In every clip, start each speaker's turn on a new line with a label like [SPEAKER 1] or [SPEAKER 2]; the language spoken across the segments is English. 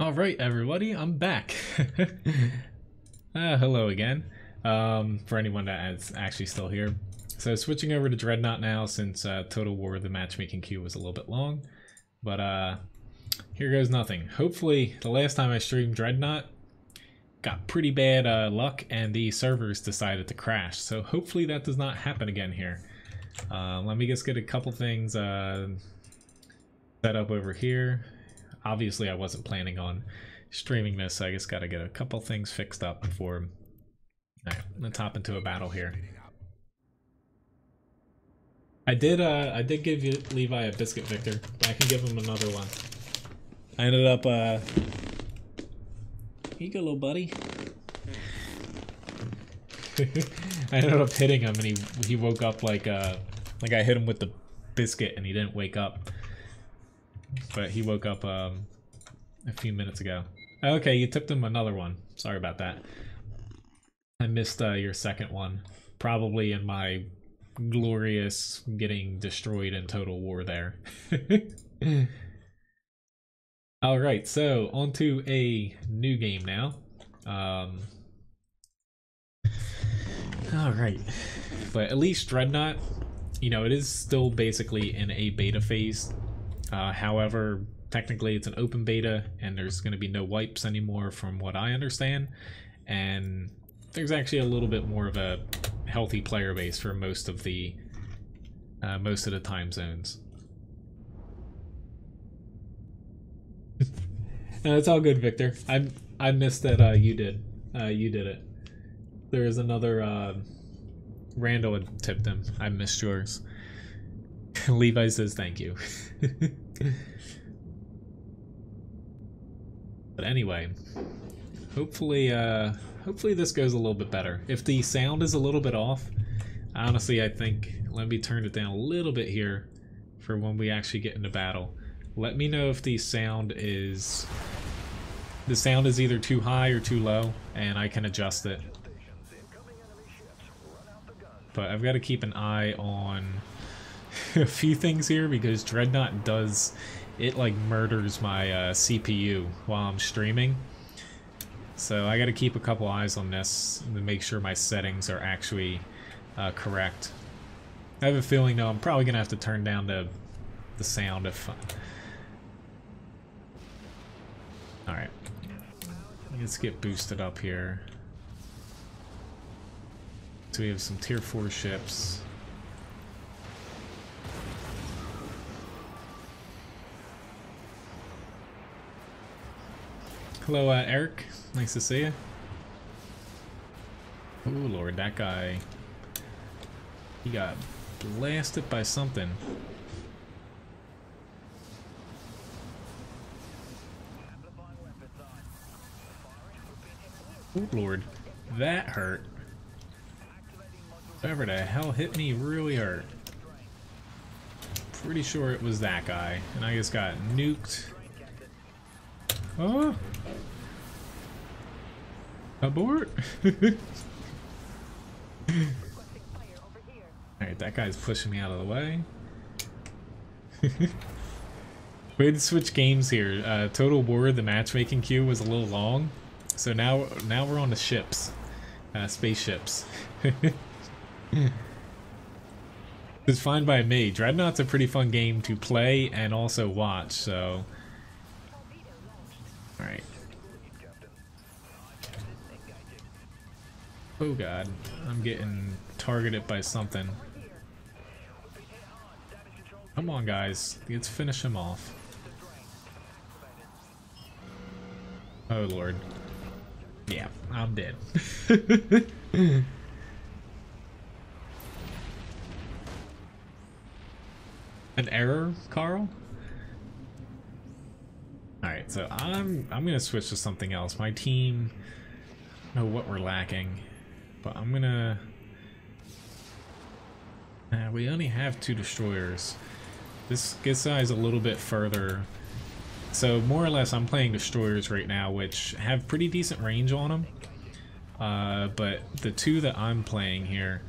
[SPEAKER 1] Alright everybody, I'm back. Hello again, for anyone that is actually still here. So switching over to Dreadnought now since Total War the matchmaking queue was a little bit long. But here goes nothing. Hopefully the last time I streamed Dreadnought got pretty bad luck and the servers decided to crash. So hopefully that does not happen again here. Let me just get a couple things set up over here. Obviously I wasn't planning on streaming this, so I just gotta get a couple things fixed up before. Alright, let's hop into a battle here. I did give you Levi a biscuit, Victor, but I can give him another one. I ended up here you go, little buddy. I ended up hitting him and he woke up like I hit him with the biscuit and he didn't wake up. But he woke up a few minutes ago. Okay, you tipped him another one. Sorry about that. I missed your second one. Probably in my glorious getting destroyed in Total War there. Alright, so on to a new game now. Alright. But at least Dreadnought, you know, it is still basically in a beta phase. However, technically it's an open beta and there's going to be no wipes anymore from what I understand, and there's actually a little bit more of a healthy player base for most of the time zones. No, it's all good, Victor. I missed that you did it. There is another Randall had tipped him. I missed yours. Levi says thank you. But anyway, hopefully this goes a little bit better. If the sound is a little bit off, honestly I think, let me turn it down a little bit here for when we actually get into battle. Let me know if the sound is either too high or too low, and I can adjust it. But I've got to keep an eye on a few things here because Dreadnought does, it like murders my CPU while I'm streaming. So I got to keep a couple eyes on this to make sure my settings are actually correct. I have a feeling though I'm probably gonna have to turn down the sound if. All right, let's get boosted up here. So we have some tier 4 ships. Hello, Eric. Nice to see you. Oh lord, that guy. He got blasted by something. Oh lord, that hurt. Whatever the hell hit me really hurt. Pretty sure it was that guy, and I just got nuked. Oh! Abort! Alright, that guy's pushing me out of the way. We had to switch games here. Total War, the matchmaking queue was a little long, so now we're on the ships. Spaceships. It's fine by me. Dreadnought's a pretty fun game to play and also watch, so... Alright. Oh god, I'm getting targeted by something. Come on guys, let's finish him off. Oh lord. Yeah, I'm dead. An error, Carl? Alright, so I'm gonna switch to something else. My team, I don't know what we're lacking, but I'm gonna... we only have 2 destroyers. This gets us a little bit further. So more or less I'm playing destroyers right now, which have pretty decent range on them. But the 2 that I'm playing here,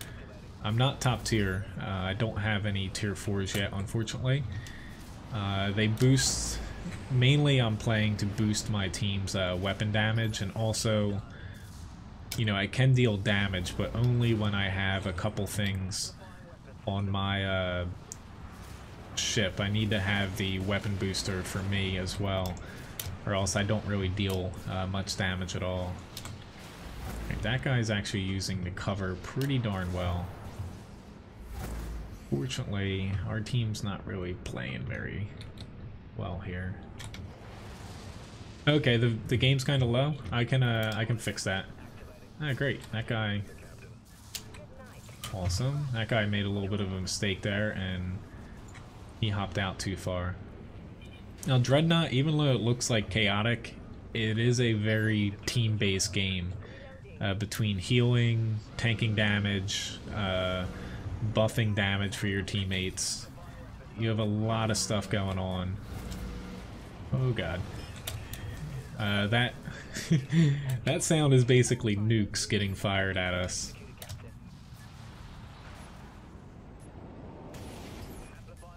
[SPEAKER 1] I'm not top tier. I don't have any tier 4s yet, unfortunately. They boost mainly I'm playing to boost my team's weapon damage, and also, you know, I can deal damage, but only when I have a couple things on my ship. I need to have the weapon booster for me as well, or else I don't really deal much damage at all. Right, that guy's actually using the cover pretty darn well. Fortunately, our team's not really playing very well here. Okay, the game's kind of low. I can fix that. Ah, great. That guy. Awesome. That guy made a little bit of a mistake there, and he hopped out too far. Now, Dreadnought, even though it looks like chaotic, it is a very team-based game. Between healing, tanking damage, buffing damage for your teammates. You have a lot of stuff going on. Oh god. That that sound is basically nukes getting fired at us.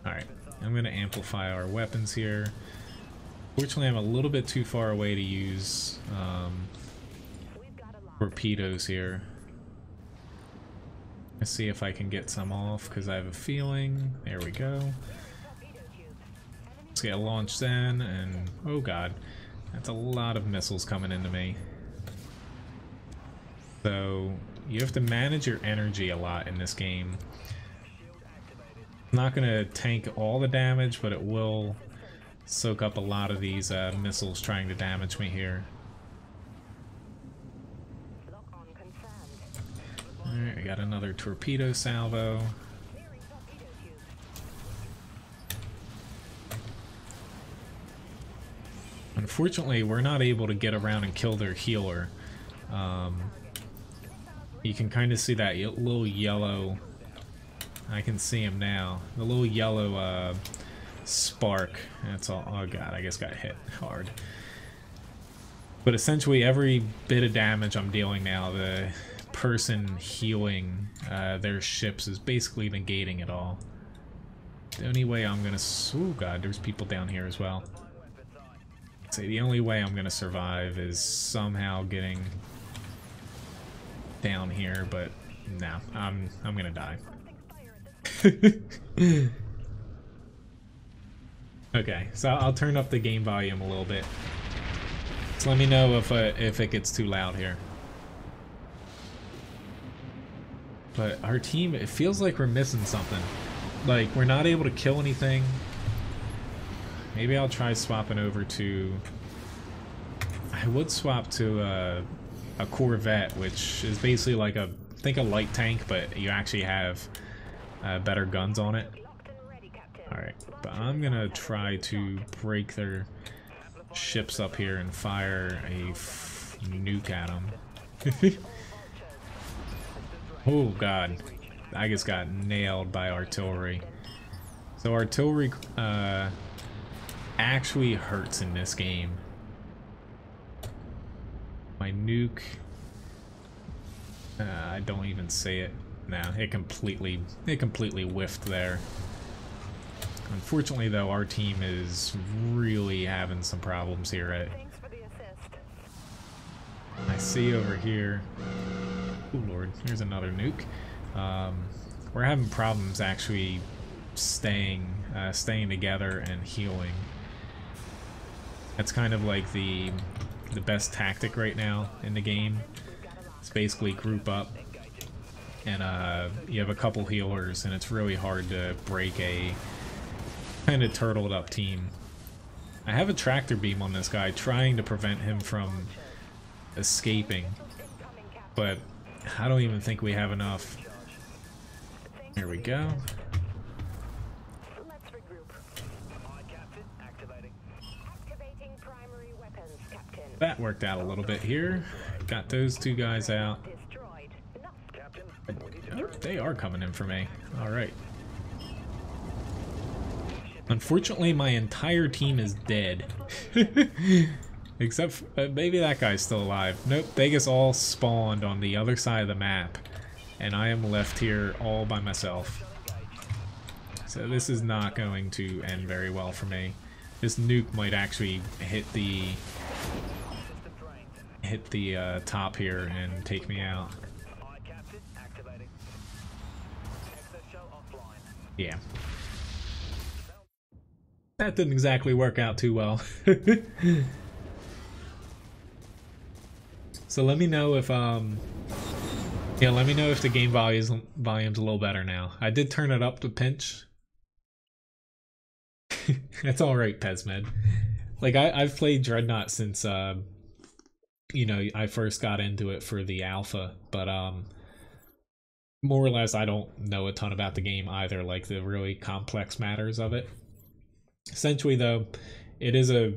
[SPEAKER 1] Alright, I'm going to amplify our weapons here. Fortunately, I'm a little bit too far away to use torpedoes here. Let's see if I can get some off, because I have a feeling. There we go. Let's get launched then, and oh god, that's a lot of missiles coming into me. So you have to manage your energy a lot in this game. It's not going to tank all the damage, but it will soak up a lot of these missiles trying to damage me here. Alright, we got another torpedo salvo. Unfortunately, we're not able to get around and kill their healer. You can kind of see that little yellow... I can see him now. The little yellow spark. That's all. Oh god, I guess got hit hard. But essentially, every bit of damage I'm dealing now, the person healing their ships is basically negating it all. The only way I'm gonna... Oh god, there's people down here as well. So the only way I'm gonna survive is somehow getting down here, but no, I'm gonna die. Okay, so I'll turn up the game volume a little bit. So let me know if it gets too loud here. But our team, it feels like we're missing something. Like, we're not able to kill anything. Maybe I'll try swapping over to... I would swap to a Corvette, which is basically like a... think a light tank, but you actually have better guns on it. Alright, but I'm gonna try to break their ships up here and fire a nuke at them. Oh god, I just got nailed by artillery. So artillery actually hurts in this game. My nuke, I don't even see it. Nah, it completely whiffed there. Unfortunately though, our team is really having some problems here. I see over here. Oh lord, here's another nuke. We're having problems actually staying together and healing. That's kind of like the best tactic right now in the game. It's basically group up, and you have a couple healers, and it's really hard to break a kind of turtled up team. I have a tractor beam on this guy, trying to prevent him from escaping, but I don't even think we have enough. There we go. That worked out a little bit here. Got those two guys out. They are coming in for me. Alright. Unfortunately, my entire team is dead. Except maybe that guy's still alive. Nope, they just all spawned on the other side of the map. And I am left here all by myself. So this is not going to end very well for me. This nuke might actually hit the top here and take me out. Yeah. That didn't exactly work out too well. So let me know if yeah, let me know if the game volume's a little better now. I did turn it up to pinch. That's alright, Pezmed. Like I've played Dreadnought since you know, I first got into it for the alpha, but more or less I don't know a ton about the game either, like the really complex matters of it. Essentially though, it is a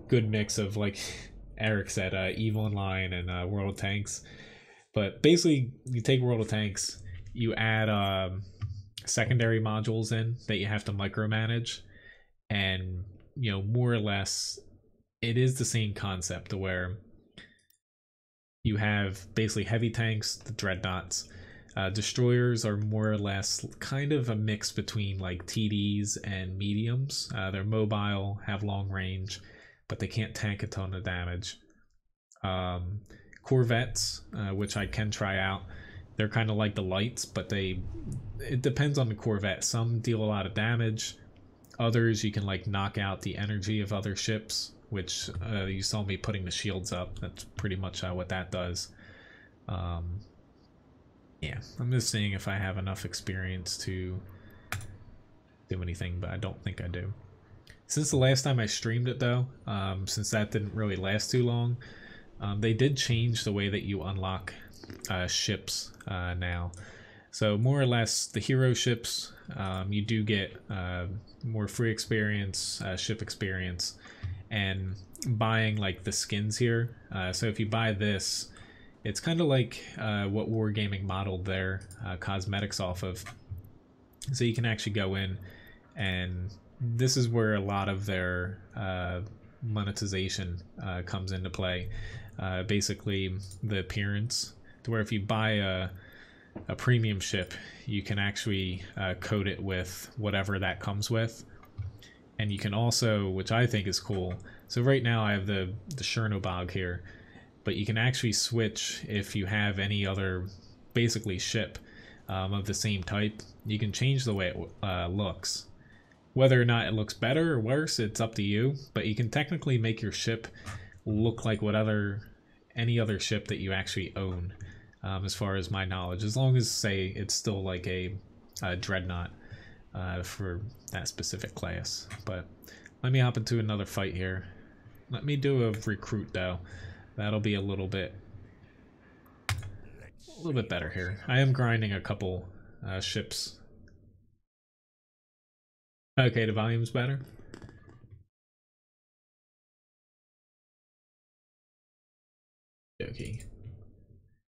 [SPEAKER 1] good mix of, like Eric said, EVE Online and World of Tanks. But basically you take World of Tanks, you add secondary modules in that you have to micromanage, and you know, more or less it is the same concept to where you have basically heavy tanks, the Dreadnoughts. Destroyers are more or less kind of a mix between like TDs and mediums. They're mobile, have long range, but they can't tank a ton of damage. Corvettes, which I can try out, they're kind of like the lights, but it depends on the Corvette. Some deal a lot of damage, others you can like knock out the energy of other ships, which you saw me putting the shields up. That's pretty much what that does. Yeah, I'm just seeing if I have enough experience to do anything, but I don't think I do. Since the last time I streamed it though, since that didn't really last too long, they did change the way that you unlock ships now. So more or less the hero ships, you do get more free experience, ship experience, and buying like the skins here. So if you buy this, it's kind of like what Wargaming modeled their cosmetics off of. So you can actually go in, and this is where a lot of their monetization comes into play. Basically the appearance, to where if you buy a premium ship, you can actually coat it with whatever that comes with. And you can also, which I think is cool, so right now I have the Chernobog here, but you can actually switch if you have any other basically ship of the same type. You can change the way it looks. Whether or not it looks better or worse, it's up to you, but you can technically make your ship look like any other ship that you actually own, as far as my knowledge, as long as, say, it's still like a Dreadnought for that specific class. But let me hop into another fight here. Let me do a recruit though. That'll be a little bit better here. I am grinding a couple ships. Okay, the volume's better. Okay.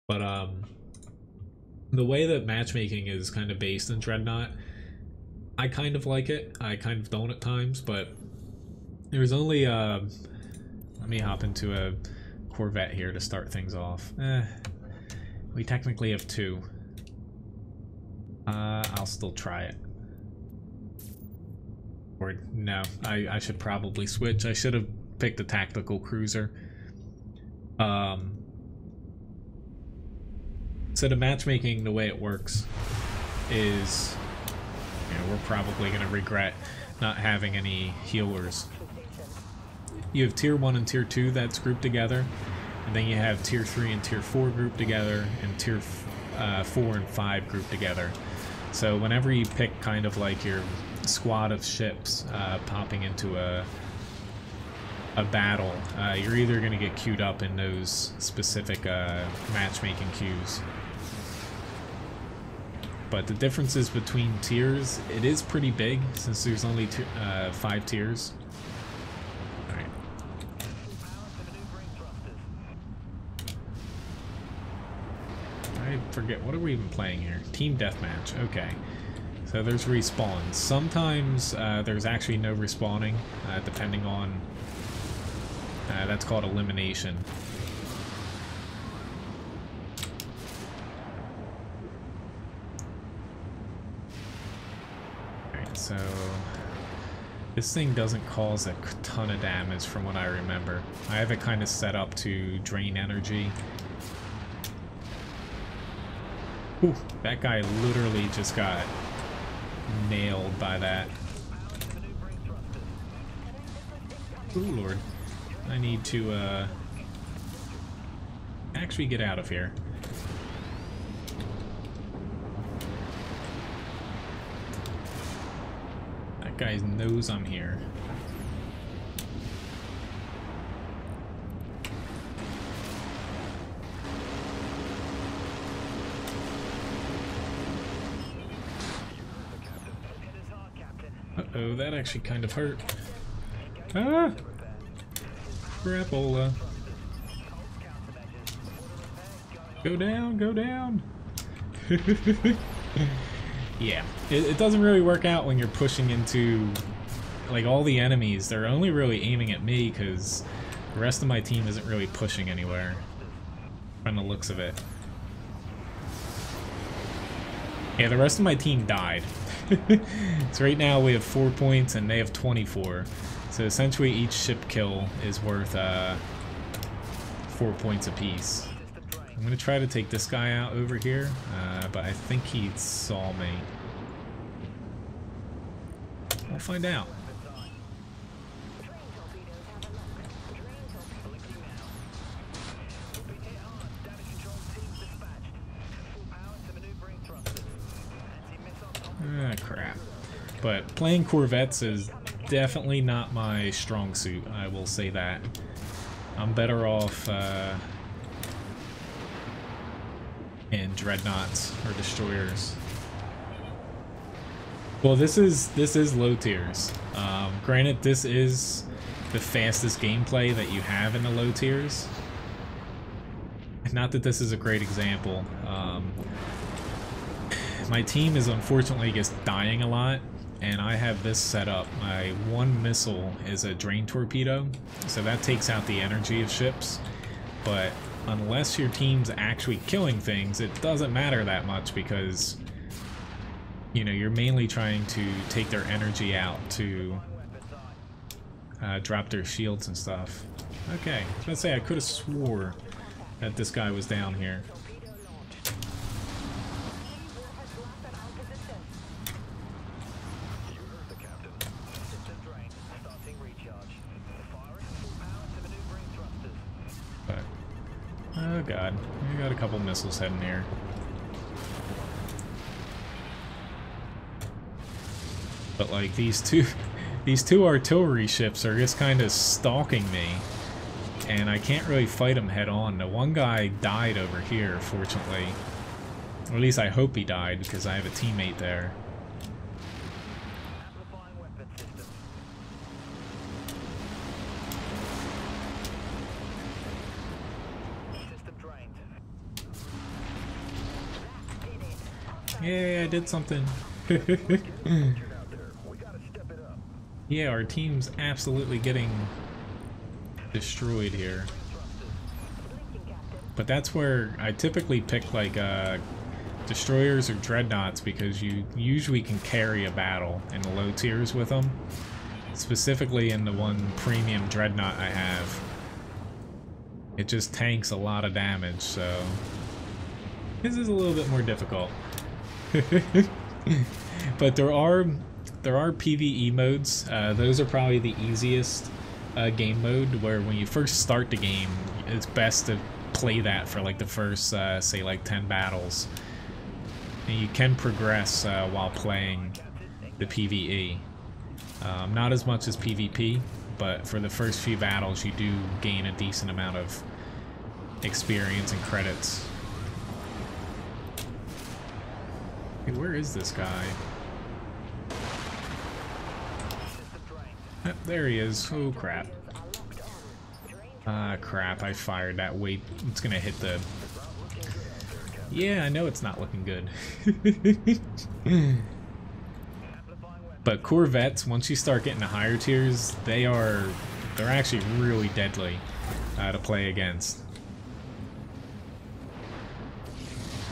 [SPEAKER 1] But the way that matchmaking is kind of based in Dreadnought, I kind of like it. I kind of don't at times, but there's only let me hop into a Corvette here to start things off. We technically have two. I'll still try it. Or no, I should probably switch. I should have picked a tactical cruiser. So the matchmaking, the way it works is, you know, we're probably going to regret not having any healers. You have tier 1 and tier 2 that's grouped together, and then you have tier 3 and tier 4 grouped together, and tier 4 and 5 grouped together. So whenever you pick kind of like your squad of ships popping into a battle, you're either going to get queued up in those specific matchmaking queues. But the differences between tiers, it is pretty big since there's only 5 tiers. Alright. I forget, what are we even playing here? Team Deathmatch, okay. So there's respawns. Sometimes there's actually no respawning, depending on... that's called elimination. Alright, so... This thing doesn't cause a ton of damage from what I remember. I have it kind of set up to drain energy. Ooh, that guy literally just got nailed by that. Ooh, Lord. I need to, actually get out of here. That guy knows I'm here. Uh-oh, that actually kind of hurt. Ah! Crapola. Go down, go down! Yeah, it doesn't really work out when you're pushing into, like, all the enemies. They're only really aiming at me because the rest of my team isn't really pushing anywhere, from the looks of it. Yeah, the rest of my team died. So right now we have 4 points and they have 24. So essentially each ship kill is worth 4 points apiece. I'm going to try to take this guy out over here, but I think he saw me. We'll find out. Ah, crap. But playing Corvettes is definitely not my strong suit, I will say that. I'm better off in Dreadnoughts or Destroyers. Well, this is low tiers. Granted, this is the fastest gameplay that you have in the low tiers. Not that this is a great example. My team is unfortunately just dying a lot, and I have this set up. My one missile is a drain torpedo, so that takes out the energy of ships. But unless your team's actually killing things, it doesn't matter that much because, you know, you're mainly trying to take their energy out to drop their shields and stuff. Okay, I was gonna say I could have swore that this guy was down here. But, oh god, we got a couple missiles heading here. But like these two artillery ships are just kind of stalking me, and I can't really fight them head on. The one guy died over here, fortunately. Or at least I hope he died, because I have a teammate there. Yay, I did something. Yeah, our team's absolutely getting destroyed here. But that's where I typically pick like destroyers or dreadnoughts, because you usually can carry a battle in the low tiers with them. Specifically in the one premium dreadnought I have. It just tanks a lot of damage, so this is a little bit more difficult. But there are PvE modes. Those are probably the easiest game mode, where when you first start the game, it's best to play that for like the first, say like 10 battles. And you can progress while playing the PvE. Not as much as PvP, but for the first few battles you do gain a decent amount of experience and credits. Hey, where is this guy? There he is. Oh crap. Ah, crap, I fired that way. It's gonna hit the... Yeah, I know it's not looking good. But Corvettes, once you start getting to higher tiers, they're actually really deadly to play against.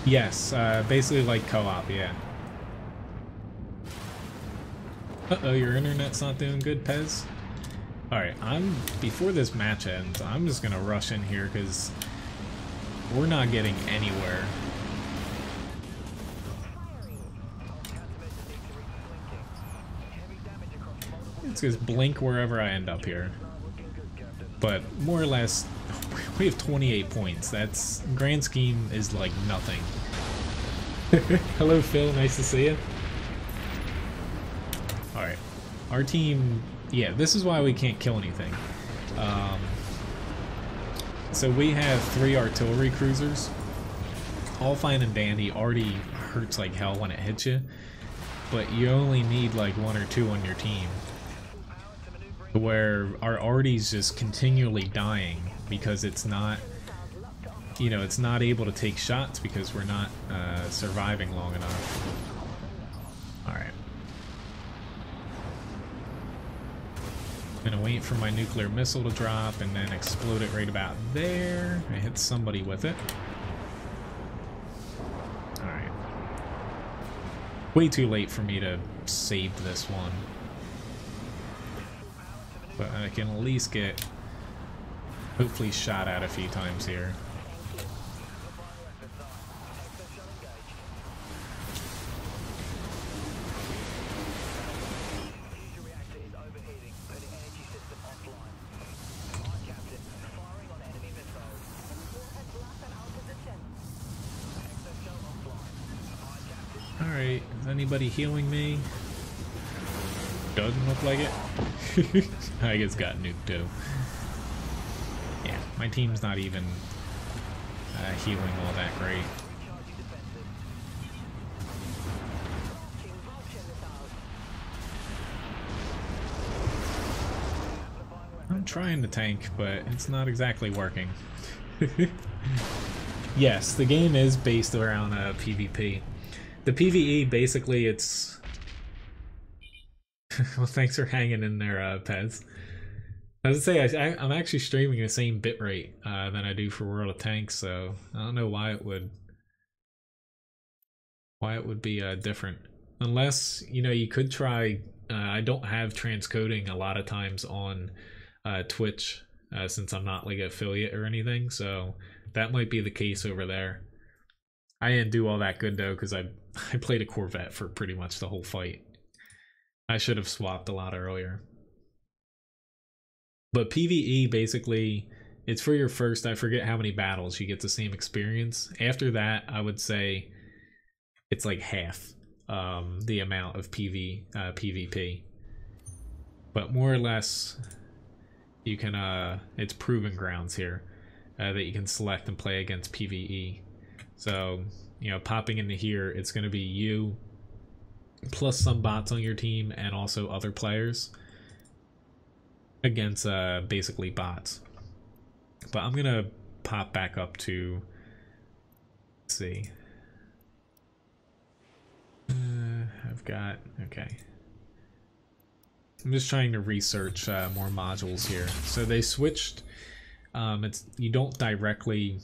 [SPEAKER 1] Yes, basically like co-op, yeah. Uh-oh, your internet's not doing good, Pez. Alright, before this match ends, I'm just gonna rush in here because we're not getting anywhere. It's just blink wherever I end up here. But more or less, we have 28 points. That's, grand scheme is like nothing. Hello Phil, nice to see you. Alright, our team, yeah, this is why we can't kill anything. So we have 3 artillery cruisers. All fine and dandy, already hurts like hell when it hits you. But you only need like 1 or 2 on your team. Where our arty's just continually dying because it's not, you know, it's not able to take shots because we're not surviving long enough. Alright. Gonna wait for my nuclear missile to drop and then explode it right about there. I hit somebody with it. Alright. Way too late for me to save this one. But I can at least get, hopefully, shot at a few times here. Alright, is anybody healing me? Doesn't look like it. I guess got nuked too. Yeah, my team's not even healing all that great. I'm trying to tank, but it's not exactly working. Yes, the game is based around PvP. The PvE, basically, it's... Well, thanks for hanging in there, Pez. I was gonna say, I'm actually streaming the same bitrate than I do for World of Tanks, so I don't know why it would be different. Unless, you know, you could try, I don't have transcoding a lot of times on Twitch, since I'm not like an affiliate or anything, so that might be the case over there. I didn't do all that good though, because I played a Corvette for pretty much the whole fight. I should have swapped a lot earlier. But PvE, basically, it's for your first, I forget how many battles, you get the same experience. After that, I would say it's like half the amount of PvP. But more or less, you can, it's proving grounds here that you can select and play against PvE. So, you know, popping into here, it's going to be you, plus some bots on your team, and also other players against basically bots. But I'm gonna pop back up to, let's see, I've got, okay, I'm just trying to research more modules here. So they switched, it's, you don't directly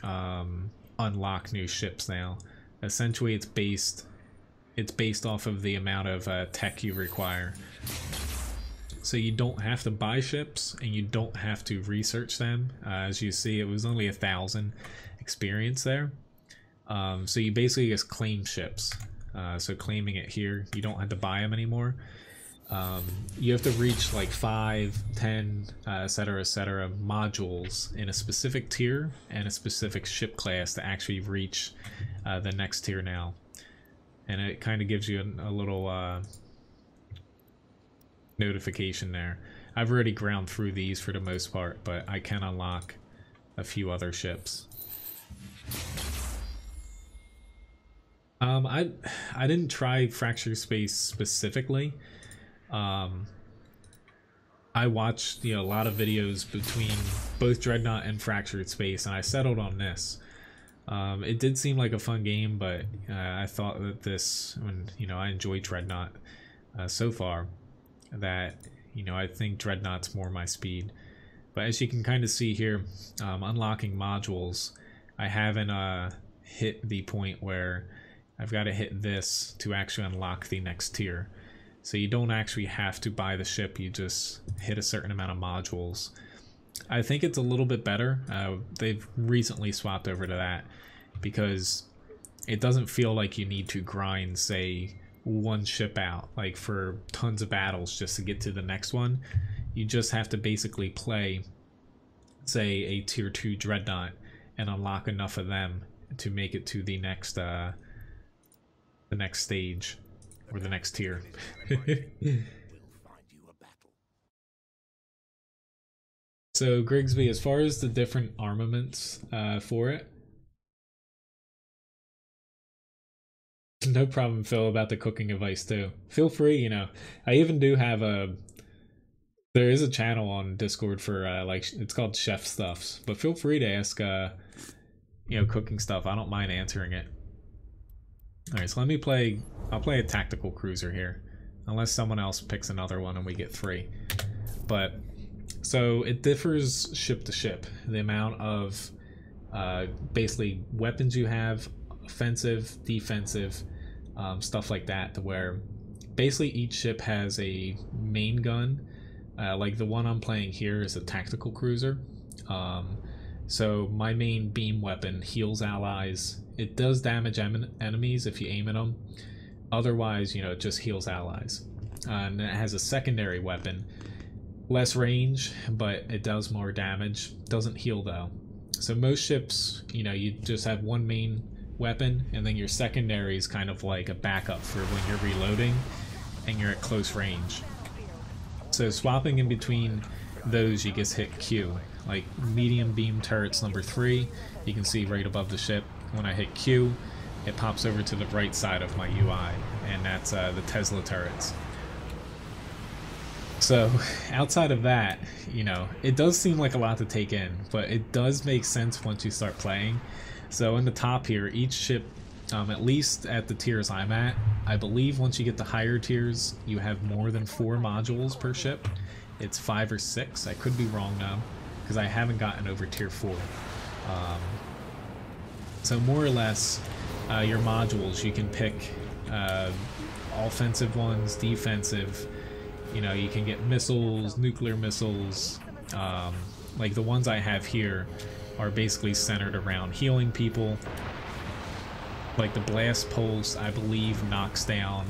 [SPEAKER 1] unlock new ships now. Essentially it's based off of the amount of tech you require. So you don't have to buy ships and you don't have to research them. As you see, it was only 1,000 experience there. So you basically just claim ships. So claiming it here, you don't have to buy them anymore. You have to reach like 5, 10, etc., modules in a specific tier and a specific ship class to actually reach the next tier now. And it kind of gives you a little notification there. I've already ground through these for the most part, but I can unlock a few other ships. I didn't try Fractured Space specifically. I watched, you know, a lot of videos between both Dreadnought and Fractured Space, and I settled on this. It did seem like a fun game, but I thought that this, when, you know, I enjoyed Dreadnought so far, that, you know, I think Dreadnought's more my speed. But as you can kind of see here, unlocking modules, I haven't hit the point where I've got to hit this to actually unlock the next tier. So you don't actually have to buy the ship, you just hit a certain amount of modules. I think it's a little bit better. They've recently swapped over to that because it doesn't feel like you need to grind, say, one ship out, like for tons of battles just to get to the next one. You just have to basically play, say, a tier 2 Dreadnought and unlock enough of them to make it to the next stage, or the next tier. So Grigsby, as far as the different armaments for it, no problem, Phil, about the cooking advice too. Feel free, you know. I even do have there is a channel on Discord for like, it's called Chef Stuffs, but feel free to ask you know, cooking stuff. I don't mind answering it. Alright, so let me play, I'll play a tactical cruiser here. Unless someone else picks another one and we get 3. But, so it differs ship to ship. The amount of basically weapons you have, offensive, defensive, stuff like that, to where basically each ship has a main gun. Like the one I'm playing here is a tactical cruiser. So my main beam weapon heals allies. It does damage enemies if you aim at them. Otherwise, you know, it just heals allies. And it has a secondary weapon. Less range, but it does more damage. Doesn't heal though. So most ships, you know, you just have one main weapon, and then your secondary is kind of like a backup for when you're reloading and you're at close range. So swapping in between those, you just hit Q. Like medium beam turrets number 3, you can see right above the ship. When I hit Q, it pops over to the right side of my UI, and that's the Tesla turrets. So outside of that, you know, it does seem like a lot to take in, but it does make sense once you start playing. So in the top here, each ship, at least at the tiers I'm at, I believe once you get to higher tiers, you have more than 4 modules per ship. It's 5 or 6. I could be wrong now, because I haven't gotten over tier 4. So more or less, your modules, you can pick offensive ones, defensive. You know, you can get missiles, nuclear missiles. Like the ones I have here are basically centered around healing people. Like the blast pulse, I believe, knocks down,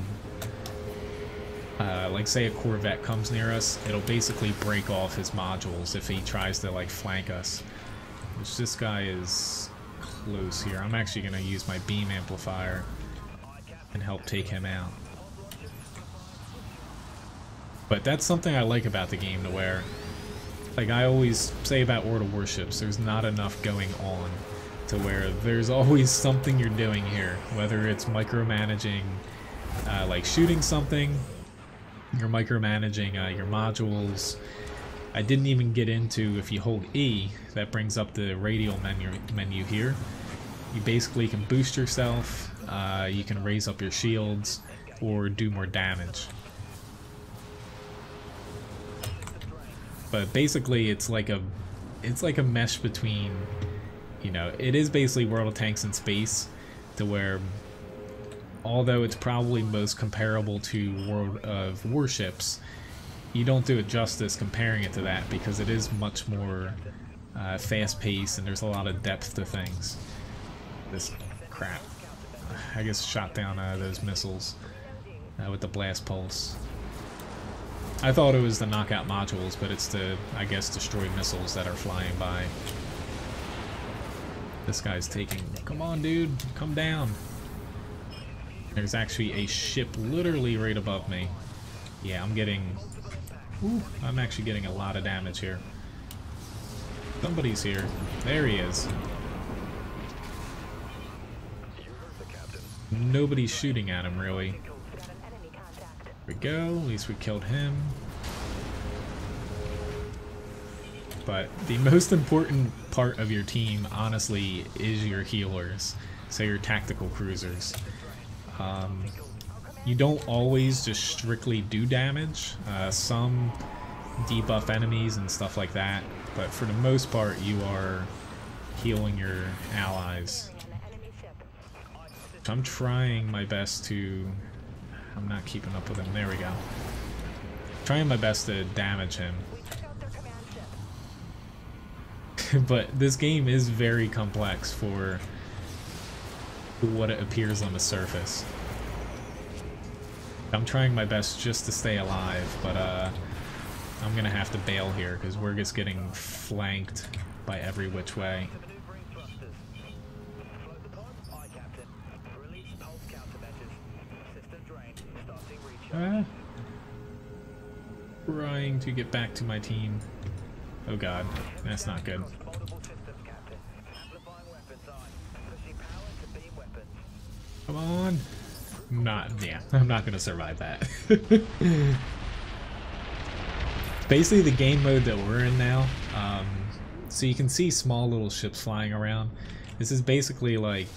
[SPEAKER 1] like say a Corvette comes near us, it'll basically break off his modules if he tries to like flank us. Which this guy is close here. I'm actually going to use my beam amplifier and help take him out. But that's something I like about the game, to where, like I always say about World of Warships, there's not enough going on, to where there's always something you're doing here, whether it's micromanaging, like shooting something, you're micromanaging your modules. I didn't even get into, if you hold E, that brings up the radial menu here. You basically can boost yourself, you can raise up your shields, or do more damage. But basically it's like a mesh between, you know, it is basically World of Tanks in space, to where, although it's probably most comparable to World of Warships, you don't do it justice comparing it to that, because it is much more fast-paced and there's a lot of depth to things. This crap. I guess shot down those missiles with the blast pulse. I thought it was the knockout modules, but it's the, I guess, destroy missiles that are flying by. This guy's taking... Come on, dude. Come down. There's actually a ship literally right above me. Yeah, I'm getting... Ooh, I'm actually getting a lot of damage here. Somebody's here. There he is. Nobody's shooting at him, really. There we go. At least we killed him. But the most important part of your team, honestly, is your healers. So your tactical cruisers. You don't always just strictly do damage. Some debuff enemies and stuff like that. But for the most part, you are healing your allies. I'm trying my best to I'm not keeping up with him. There we go. Trying my best to damage him. But this game is very complex for what it appears on the surface. I'm trying my best just to stay alive, but I'm gonna have to bail here because we're just getting flanked by every which way. Trying to get back to my team. Oh god, that's not good. Come on. I'm not gonna survive that. Basically the game mode that we're in now, so you can see small little ships flying around. This is basically like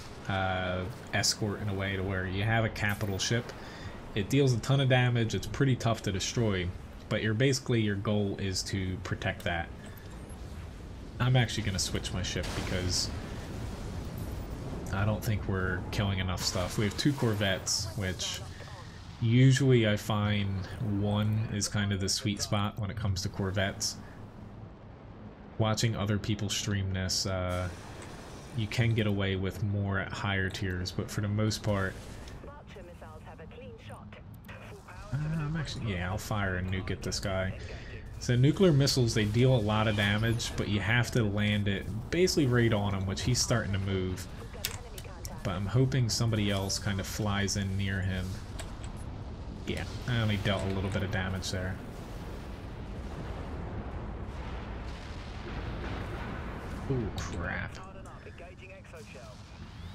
[SPEAKER 1] escort in a way to where you have a capital ship. It deals a ton of damage, it's pretty tough to destroy, but your goal is to protect that. I'm actually gonna switch my ship because I don't think we're killing enough stuff. We have 2 corvettes, which usually I find 1 is kind of the sweet spot when it comes to corvettes. Watching other people stream this, you can get away with more at higher tiers, but for the most part, I'll fire a nuke at this guy. So nuclear missiles, they deal a lot of damage, but you have to land it basically right on him, which he's starting to move. But I'm hoping somebody else kind of flies in near him. Yeah, I only dealt a little bit of damage there. Ooh, crap.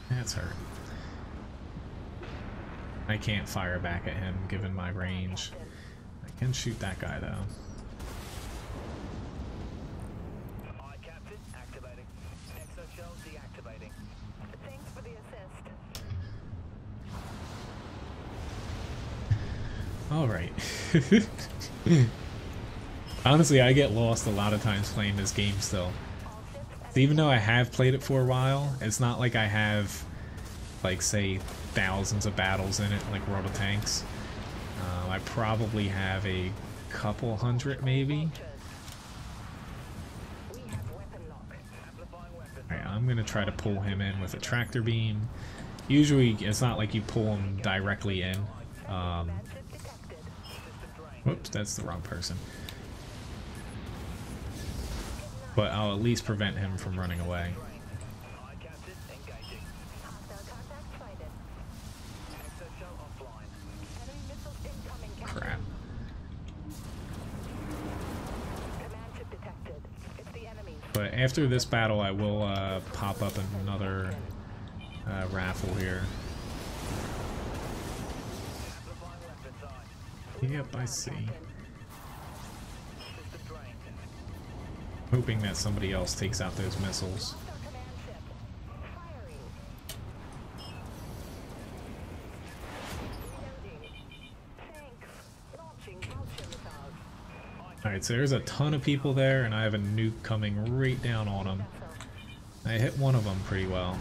[SPEAKER 1] That's hurt. I can't fire back at him given my range. I can shoot that guy though. Alright. Honestly, I get lost a lot of times playing this game still. Even though I have played it for a while, it's not like I have, like, say, thousands of battles in it, like World of Tanks. I probably have a couple hundred, maybe. Alright, I'm gonna try to pull him in with a tractor beam. Usually, it's not like you pull him directly in. Whoops, that's the wrong person. But I'll at least prevent him from running away. Crap. But after this battle, I will pop up another raffle here. Yep, I see. Hoping that somebody else takes out those missiles. Alright, so there's a ton of people there, and I have a nuke coming right down on them. I hit one of them pretty well.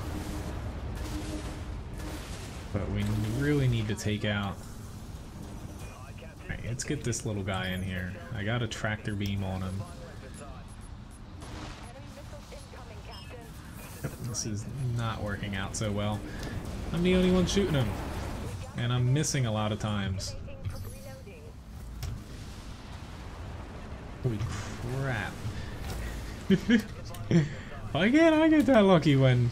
[SPEAKER 1] But we really need to take out... Alright, let's get this little guy in here. I got a tractor beam on him. This is not working out so well. I'm the only one shooting him. And I'm missing a lot of times. Holy crap. Why can't I get that lucky when...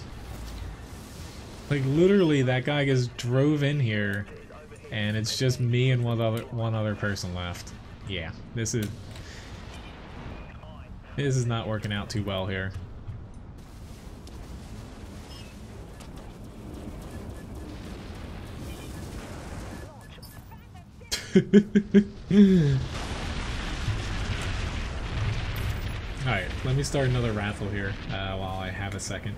[SPEAKER 1] Like, literally, that guy just drove in here, and it's just me and one other person left. Yeah, this is not working out too well here. Alright, let me start another raffle here while I have a second.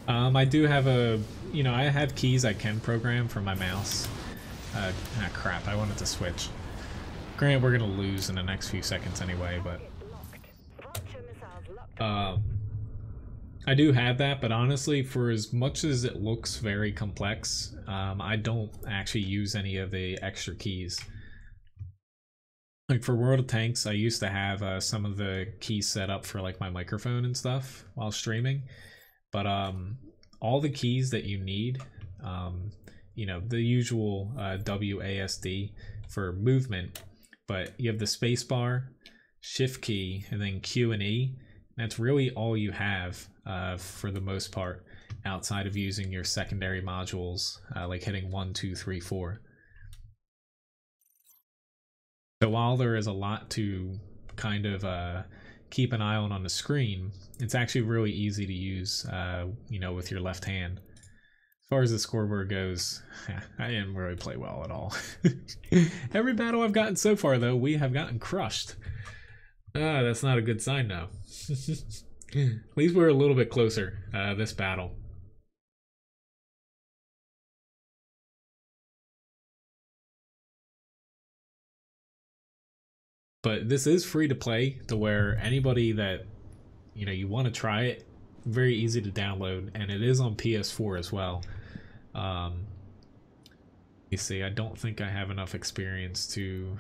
[SPEAKER 1] I do have I have keys I can program for my mouse. Crap, I wanted to switch. Granted, we're gonna lose in the next few seconds anyway, but... I do have that, but honestly, for as much as it looks very complex, I don't actually use any of the extra keys. Like for World of Tanks, I used to have some of the keys set up for like my microphone and stuff while streaming, but all the keys that you need, you know, the usual WASD for movement, but you have the space bar, shift key, and then Q and E. That's really all you have for the most part, outside of using your secondary modules, like hitting 1, 2, 3, 4. So while there is a lot to kind of keep an eye on the screen, it's actually really easy to use, you know, with your left hand. As far as the scoreboard goes, I didn't really play well at all. Every battle I've gotten so far, though, we have gotten crushed. That's not a good sign, though. At least we're a little bit closer this battle. But this is free to play, to where anybody that, you know, you want to try it, very easy to download, and it is on PS4 as well. You see, I don't think I have enough experience to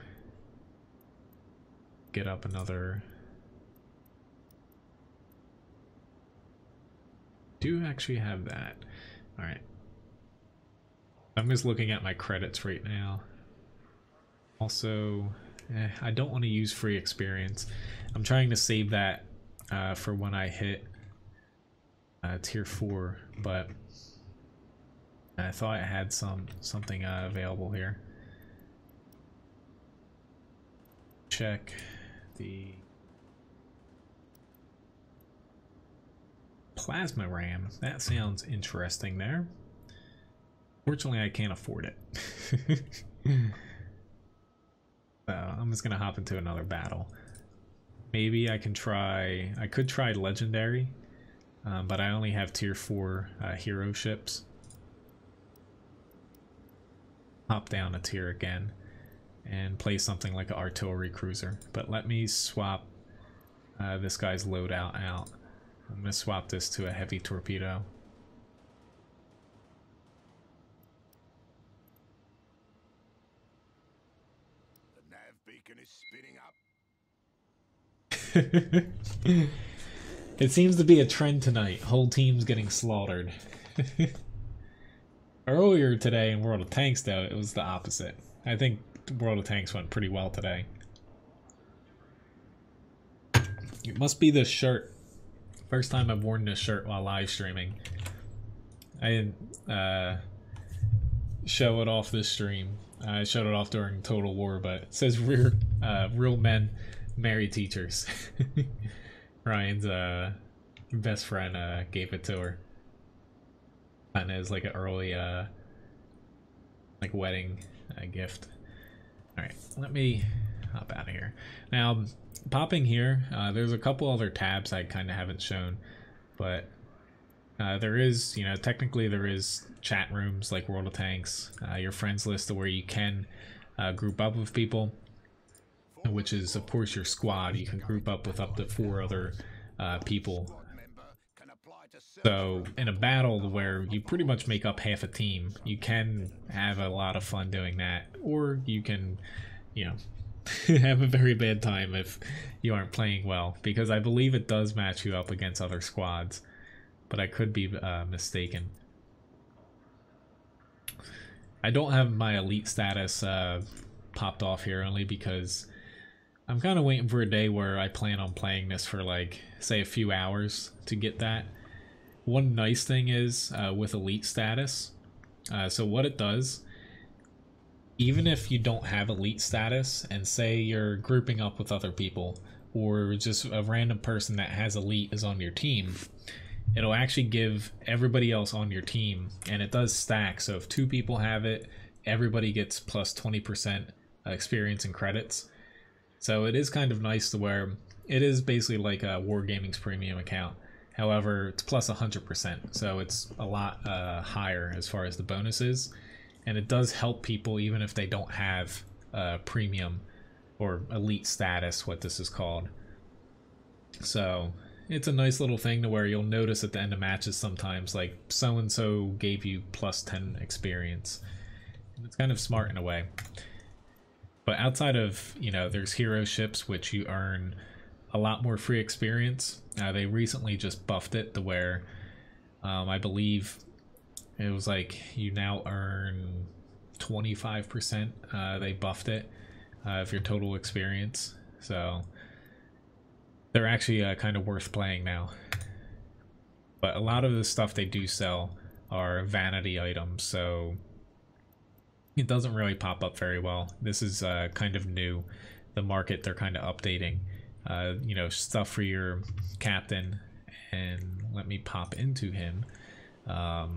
[SPEAKER 1] get up another. Do actually have that. All right. I'm just looking at my credits right now. Also, I don't want to use free experience. I'm trying to save that for when I hit tier 4, but I thought I had something available here. Check the plasma RAM. That sounds interesting there. Fortunately, I can't afford it. I'm just gonna hop into another battle. Maybe I could try legendary, but I only have tier 4 hero ships. Hop down a tier again and play something like an artillery cruiser. But let me swap this guy's loadout out. I'm gonna swap this to a heavy torpedo. It seems to be a trend tonight. Whole teams getting slaughtered. Earlier today in World of Tanks, though, it was the opposite. I think World of Tanks went pretty well today. It must be this shirt. First time I've worn this shirt while live streaming. I didn't show it off this stream. I showed it off during Total War, but it says real men marry teachers. Ryan's best friend gave it to her. And it was like an early like wedding gift. Alright, let me hop out of here. Now, popping here, there's a couple other tabs I kind of haven't shown, but there is, you know, technically there is chat rooms like World of Tanks, your friends list where you can group up with people, which is of course your squad. You can group up with up to 4 other people. So in a battle where you pretty much make up half a team, you can have a lot of fun doing that, or you can, you know, have a very bad time if you aren't playing well, because I believe it does match you up against other squads, but I could be mistaken. I don't have my elite status popped off here, only because I'm kind of waiting for a day where I plan on playing this for, like, say a few hours to get that. One nice thing is with elite status, so what it does, even if you don't have elite status and say you're grouping up with other people, or just a random person that has elite is on your team, it'll actually give everybody else on your team, and it does stack. So if 2 people have it, everybody gets plus 20% experience and credits. So it is kind of nice to where it is basically like a Wargaming's premium account. However, it's plus 100%, so it's a lot higher as far as the bonuses, and it does help people even if they don't have premium or elite status, what this is called. So it's a nice little thing to where you'll notice at the end of matches sometimes, like, so-and-so gave you plus 10 experience. It's kind of smart in a way. But outside of, you know, there's hero ships, which you earn a lot more free experience. They recently just buffed it to where I believe it was like you now earn 25%. They buffed it of your total experience. So they're actually kind of worth playing now. But a lot of the stuff they do sell are vanity items, so it doesn't really pop up very well. This is kind of new. The market they're kind of updating. You know, stuff for your captain, and let me pop into him. I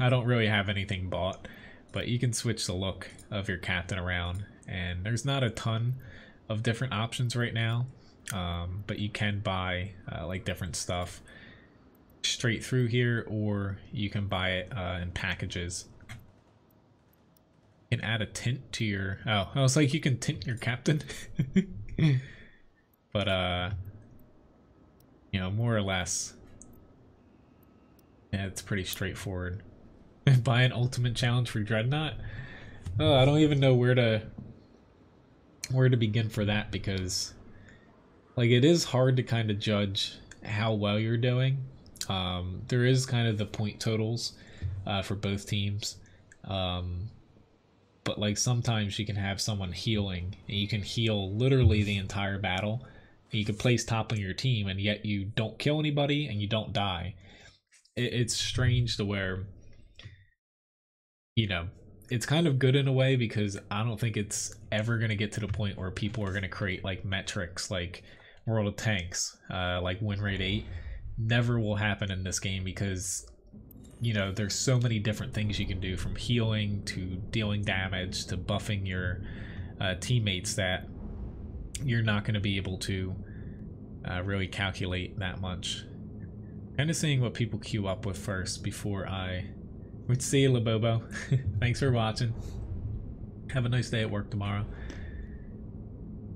[SPEAKER 1] don't really have anything bought, but you can switch the look of your captain around, and there's not a ton of different options right now, but you can buy like different stuff straight through here, or you can buy it in packages. You can add a tint to your... Oh, I was like, you can tint your captain. But, you know, more or less, yeah, it's pretty straightforward. Buy an ultimate challenge for Dreadnought? Oh, I don't even know where to begin for that, because, like, it is hard to kind of judge how well you're doing. There is kind of the point totals for both teams. But like sometimes you can have someone healing, and you can heal literally the entire battle. And you can place top on your team, and yet you don't kill anybody and you don't die. It's strange to where, you know, it's kind of good in a way, because I don't think it's ever going to get to the point where people are going to create like metrics like World of Tanks, like win rate 8. Never will happen in this game, because you know, there's so many different things you can do, from healing to dealing damage to buffing your teammates, that you're not going to be able to really calculate that much. Kind of seeing what people queue up with first before I would see you, Labobo. Thanks for watching. Have a nice day at work tomorrow.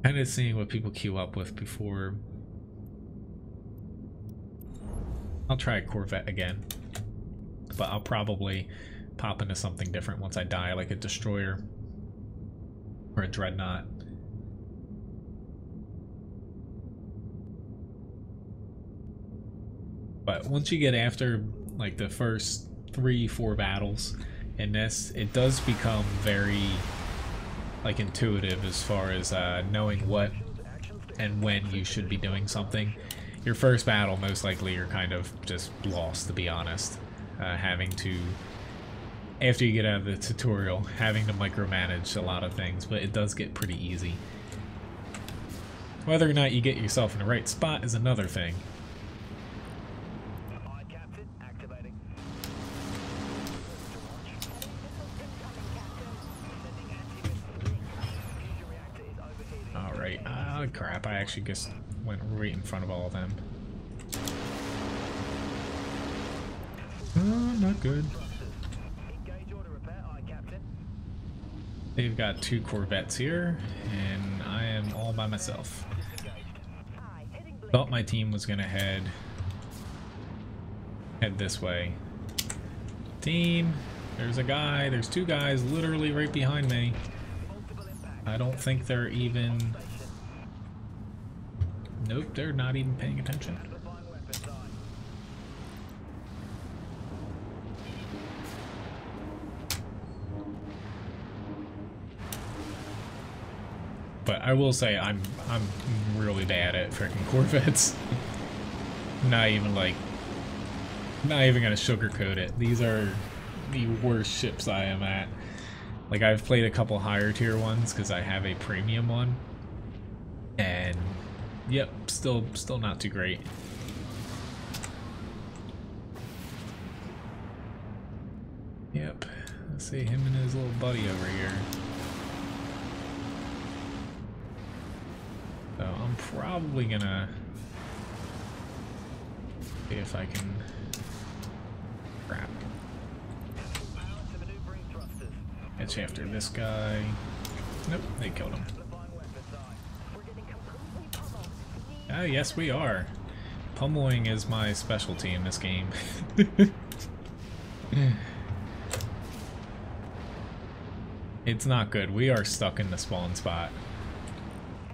[SPEAKER 1] Kind of seeing what people queue up with before. I'll try a Corvette again, but I'll probably pop into something different once I die, like a destroyer or a dreadnought. But once you get after like the first 3-4 battles in this, it does become very like intuitive as far as knowing what and when you should be doing something. Your first battle, most likely you're kind of just lost, to be honest. Having to, after you get out of the tutorial, having to micromanage a lot of things, but it does get pretty easy. Whether or not you get yourself in the right spot is another thing. Alright, crap, I actually just went right in front of all of them. Not good. They've got 2 Corvettes here, and I am all by myself. Thought my team was gonna head this way. Team, there's a guy, there's 2 guys literally right behind me. I don't think they're even... Nope, they're not even paying attention. But I will say I'm really bad at freaking Corvettes. Not even gonna sugarcoat it. These are the worst ships I am at. Like, I've played a couple higher tier ones because I have a premium one, and yep, still not too great. Yep, let's see him and his little buddy over here. So I'm probably gonna see if I can... Crap. It's after this guy. Nope, they killed him. Oh, yes we are. Pummeling is my specialty in this game. It's not good. We are stuck in the spawn spot.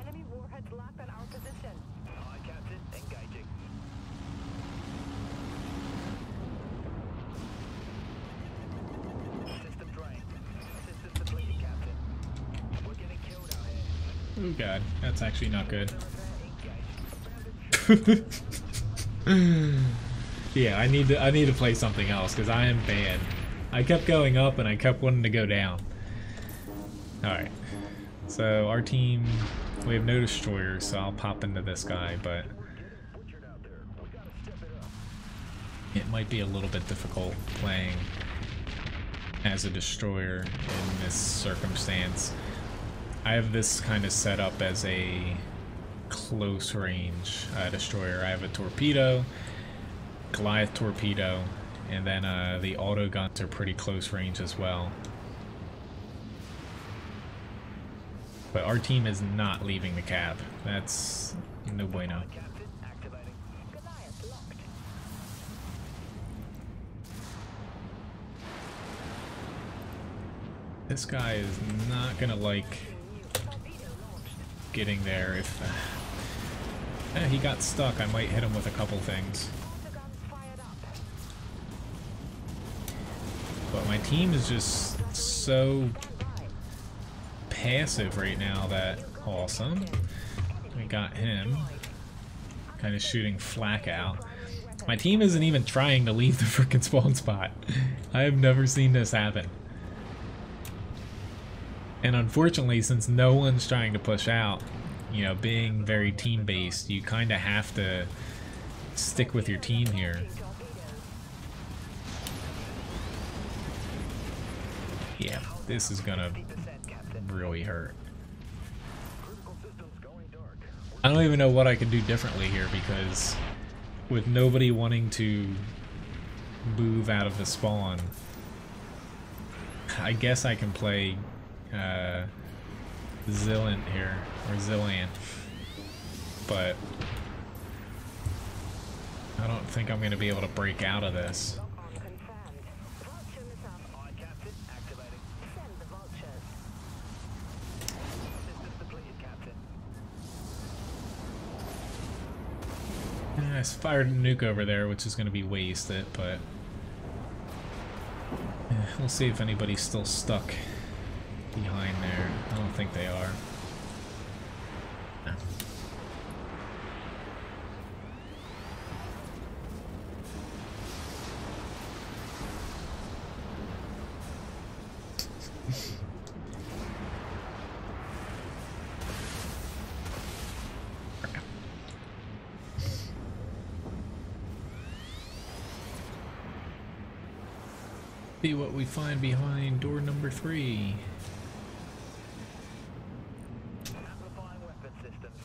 [SPEAKER 2] Enemy warheads locked on our position.
[SPEAKER 3] Aye, Captain. Engaging. System drained. Systems depleted, Captain. We're getting killed out here.
[SPEAKER 1] Oh god, that's actually not good. Yeah, I need to play something else because I am bad. I kept going up and I kept wanting to go down. Alright, so our team, we have no destroyers, so I'll pop into this guy, but it might be a little bit difficult playing as a destroyer in this circumstance. I have this kind of set up as a close range destroyer. I have a torpedo, Goliath torpedo, and then the auto guns are pretty close range as well. But our team is not leaving the cap. That's no bueno.
[SPEAKER 3] Captain, activating.
[SPEAKER 2] Goliath locked.
[SPEAKER 1] This guy is not gonna like getting there. If he got stuck, I might hit him with a couple things. But my team is just so passive right now that awesome. We got him kind of shooting flak out. My team isn't even trying to leave the frickin' spawn spot. I have never seen this happen. And unfortunately, since no one's trying to push out, you know, being very team-based, you kind of have to stick with your team here. Yeah, this is gonna really hurt. I don't even know what I could do differently here, because with nobody wanting to move out of the spawn, I guess I can play Zillant here, or Zillant, but I don't think I'm going to be able to break out of this. I fired a nuke over there, which is going to be wasted, but we'll see if anybody's still stuck behind there. I don't think they are. See what we find behind door number 3.
[SPEAKER 3] Amplifying weapon systems.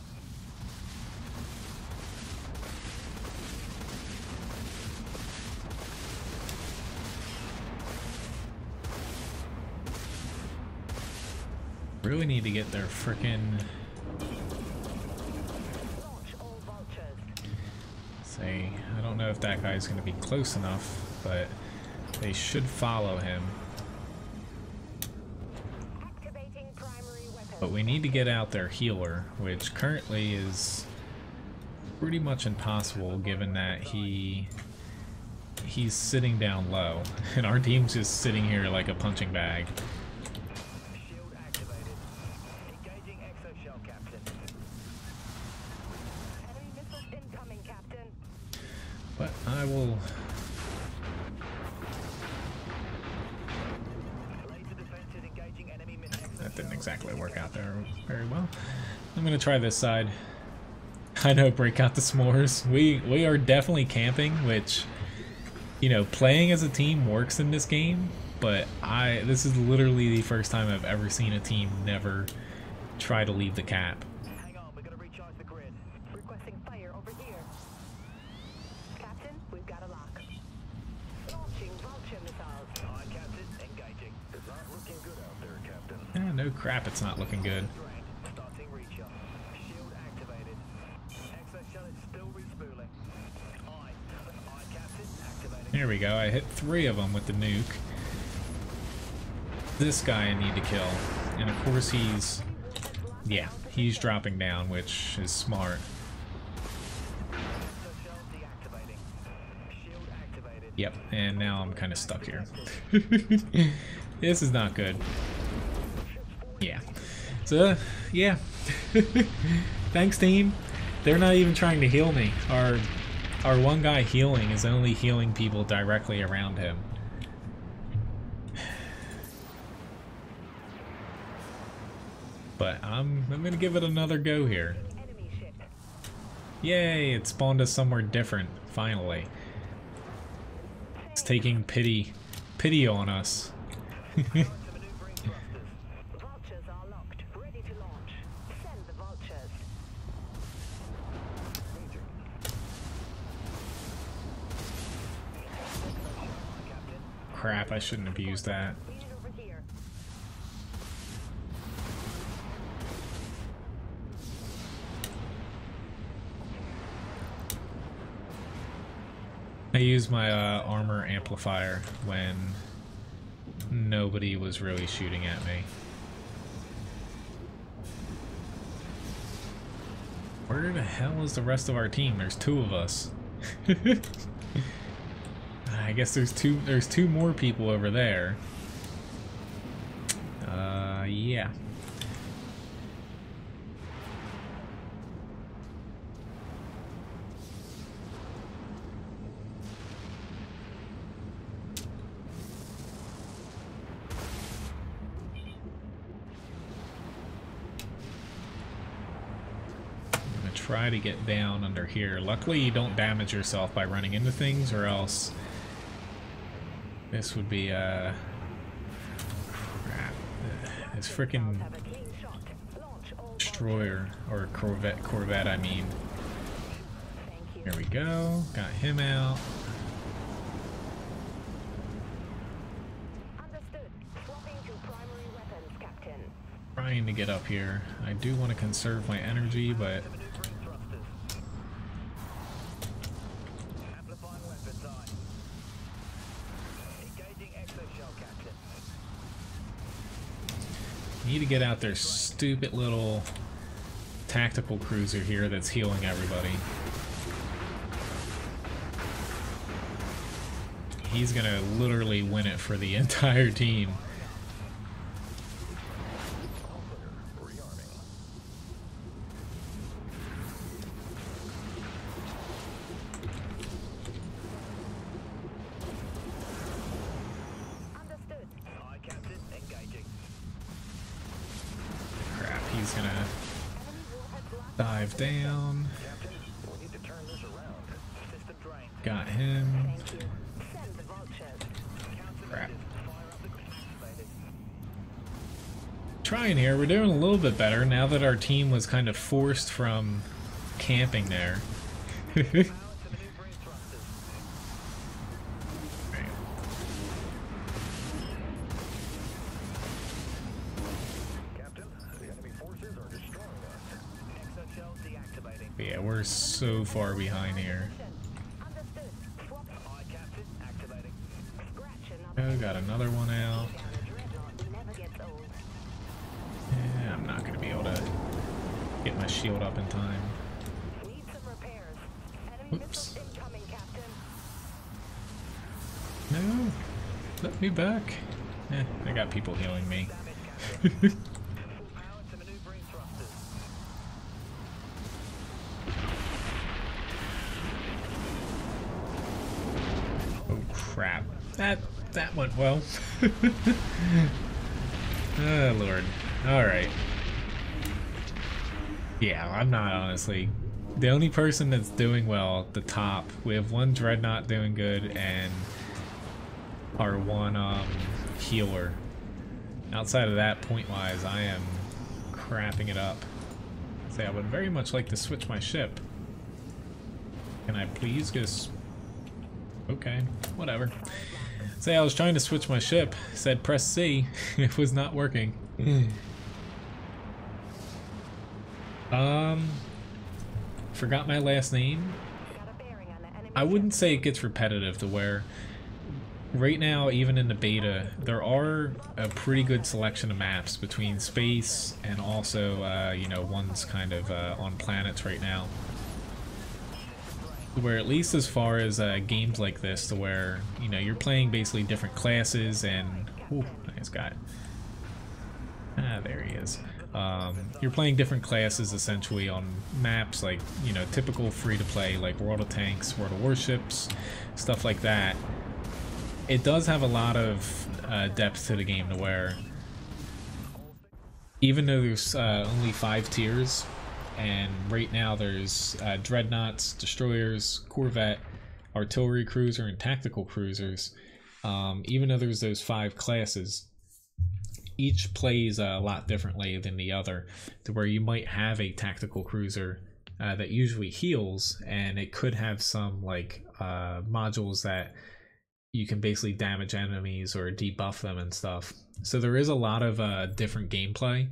[SPEAKER 1] Really need to get their frickin' say, I don't know if that guy's gonna be close enough, but they should follow him. But we need to get out their healer, which currently is pretty much impossible given that he's sitting down low and our team's just sitting here like a punching bag.
[SPEAKER 3] Shield activated. Engaging exoshell, Captain.
[SPEAKER 2] Enemy missiles incoming, Captain.
[SPEAKER 1] But I will... That didn't exactly work out there very well. I'm gonna try this side. I know, break out the s'mores. We are definitely camping, which, you know, playing as a team works in this game, but this is literally the first time I've ever seen a team never try to leave the cap.
[SPEAKER 3] Hang on, we're gonna recharge the grid.
[SPEAKER 2] Requesting fire over here. Captain, we've got a lock. Launching vulture missiles.
[SPEAKER 3] Aye, Captain, engaging. It's not looking good out there, Captain.
[SPEAKER 1] No crap, it's not looking good.
[SPEAKER 3] Starting recharge. Shield activated. Exoshell is still respooling.
[SPEAKER 1] There we go. I hit 3 of them with the nuke. This guy I need to kill. And of course he's... yeah, he's dropping down, which is smart. Yep, and now I'm kind of stuck here. This is not good. Yeah. So, yeah. Thanks, team. They're not even trying to heal me. Our one guy healing is only healing people directly around him. But I'm gonna give it another go here. Yay, it spawned us somewhere different, finally. It's taking pity on us.
[SPEAKER 2] Vultures are locked, ready to launch. Send the vultures.
[SPEAKER 1] Crap, I shouldn't have used that.
[SPEAKER 2] Unit over here.
[SPEAKER 1] I used my armor amplifier when nobody was really shooting at me. Where the hell is the rest of our team? There's 2 of us. I guess there's two more people over there. Yeah. Try to get down under here. Luckily you don't damage yourself by running into things, or else this would be crap. This frickin'
[SPEAKER 2] Have a clean shot. Launch all
[SPEAKER 1] destroyer, or Corvette I mean.
[SPEAKER 2] Thank you.
[SPEAKER 1] There we go. Got him out.
[SPEAKER 2] Understood. Swapping to primary weapons, Captain.
[SPEAKER 1] Trying to get up here. I do want to conserve my energy, but
[SPEAKER 3] Amplifying weapons on. Engaging exoshell, Captain.
[SPEAKER 1] need to get out their stupid little tactical cruiser here that's healing everybody. He's gonna literally win it for the entire team.
[SPEAKER 2] Understood.
[SPEAKER 3] Aye, Captain. Engaging.
[SPEAKER 1] Crap, he's gonna
[SPEAKER 2] Enemy warheads locked.
[SPEAKER 1] dive down.
[SPEAKER 3] Captain, we need to turn this around. System drained.
[SPEAKER 1] Got him.
[SPEAKER 2] Thank you. Send the vultures.
[SPEAKER 1] Crap.
[SPEAKER 3] Fire up the activated.
[SPEAKER 1] Trying here, we're doing a little bit better now that our team was kind of forced from camping there.
[SPEAKER 3] Power to maneuvering thrusters. Captain, the enemy forces are destroying us. Exoshell deactivating.
[SPEAKER 1] Yeah, we're so far behind here.
[SPEAKER 2] Understood. Swap.
[SPEAKER 3] Aye, Captain. Activating.
[SPEAKER 2] Scratch another.
[SPEAKER 1] Oh, got another one out.
[SPEAKER 2] The Dreadnought never gets old.
[SPEAKER 1] Yeah, I'm not gonna be able to get my shield up in time.
[SPEAKER 2] Need some repairs. Enemy
[SPEAKER 1] Whoops.
[SPEAKER 2] missiles incoming, Captain.
[SPEAKER 1] No, let me back. I got people healing me.
[SPEAKER 3] Damage, Captain. Full power to maneuvering thrusters.
[SPEAKER 1] Oh crap! That went well. Oh lord. All right. Yeah, I'm not honestly. The only person that's doing well at the top, we have one Dreadnought doing good and our one healer. Outside of that, point-wise, I am crapping it up. Say, I would very much like to switch my ship. Can I please just... Okay, whatever. Say, I was trying to switch my ship. Said press C. It was not working. Forgot my last name.
[SPEAKER 2] Got a bearing on the enemy
[SPEAKER 1] I wouldn't say it gets repetitive to where right now, even in the beta, there are a pretty good selection of maps between space and also, you know, ones kind of on planets right now. Where at least as far as games like this, to where, you know, you're playing basically different classes and... Ooh, nice guy. Ah, there he is. You're playing different classes essentially on maps like, you know, typical free-to-play like World of Tanks, World of Warships, stuff like that. It does have a lot of depth to the game to where even though there's only 5 tiers, and right now there's Dreadnoughts, Destroyers, Corvette, Artillery Cruiser, and Tactical Cruisers, even though there's those 5 classes, each plays a lot differently than the other, to where you might have a Tactical Cruiser that usually heals, and it could have some like modules that you can basically damage enemies or debuff them and stuff. So there is a lot of different gameplay.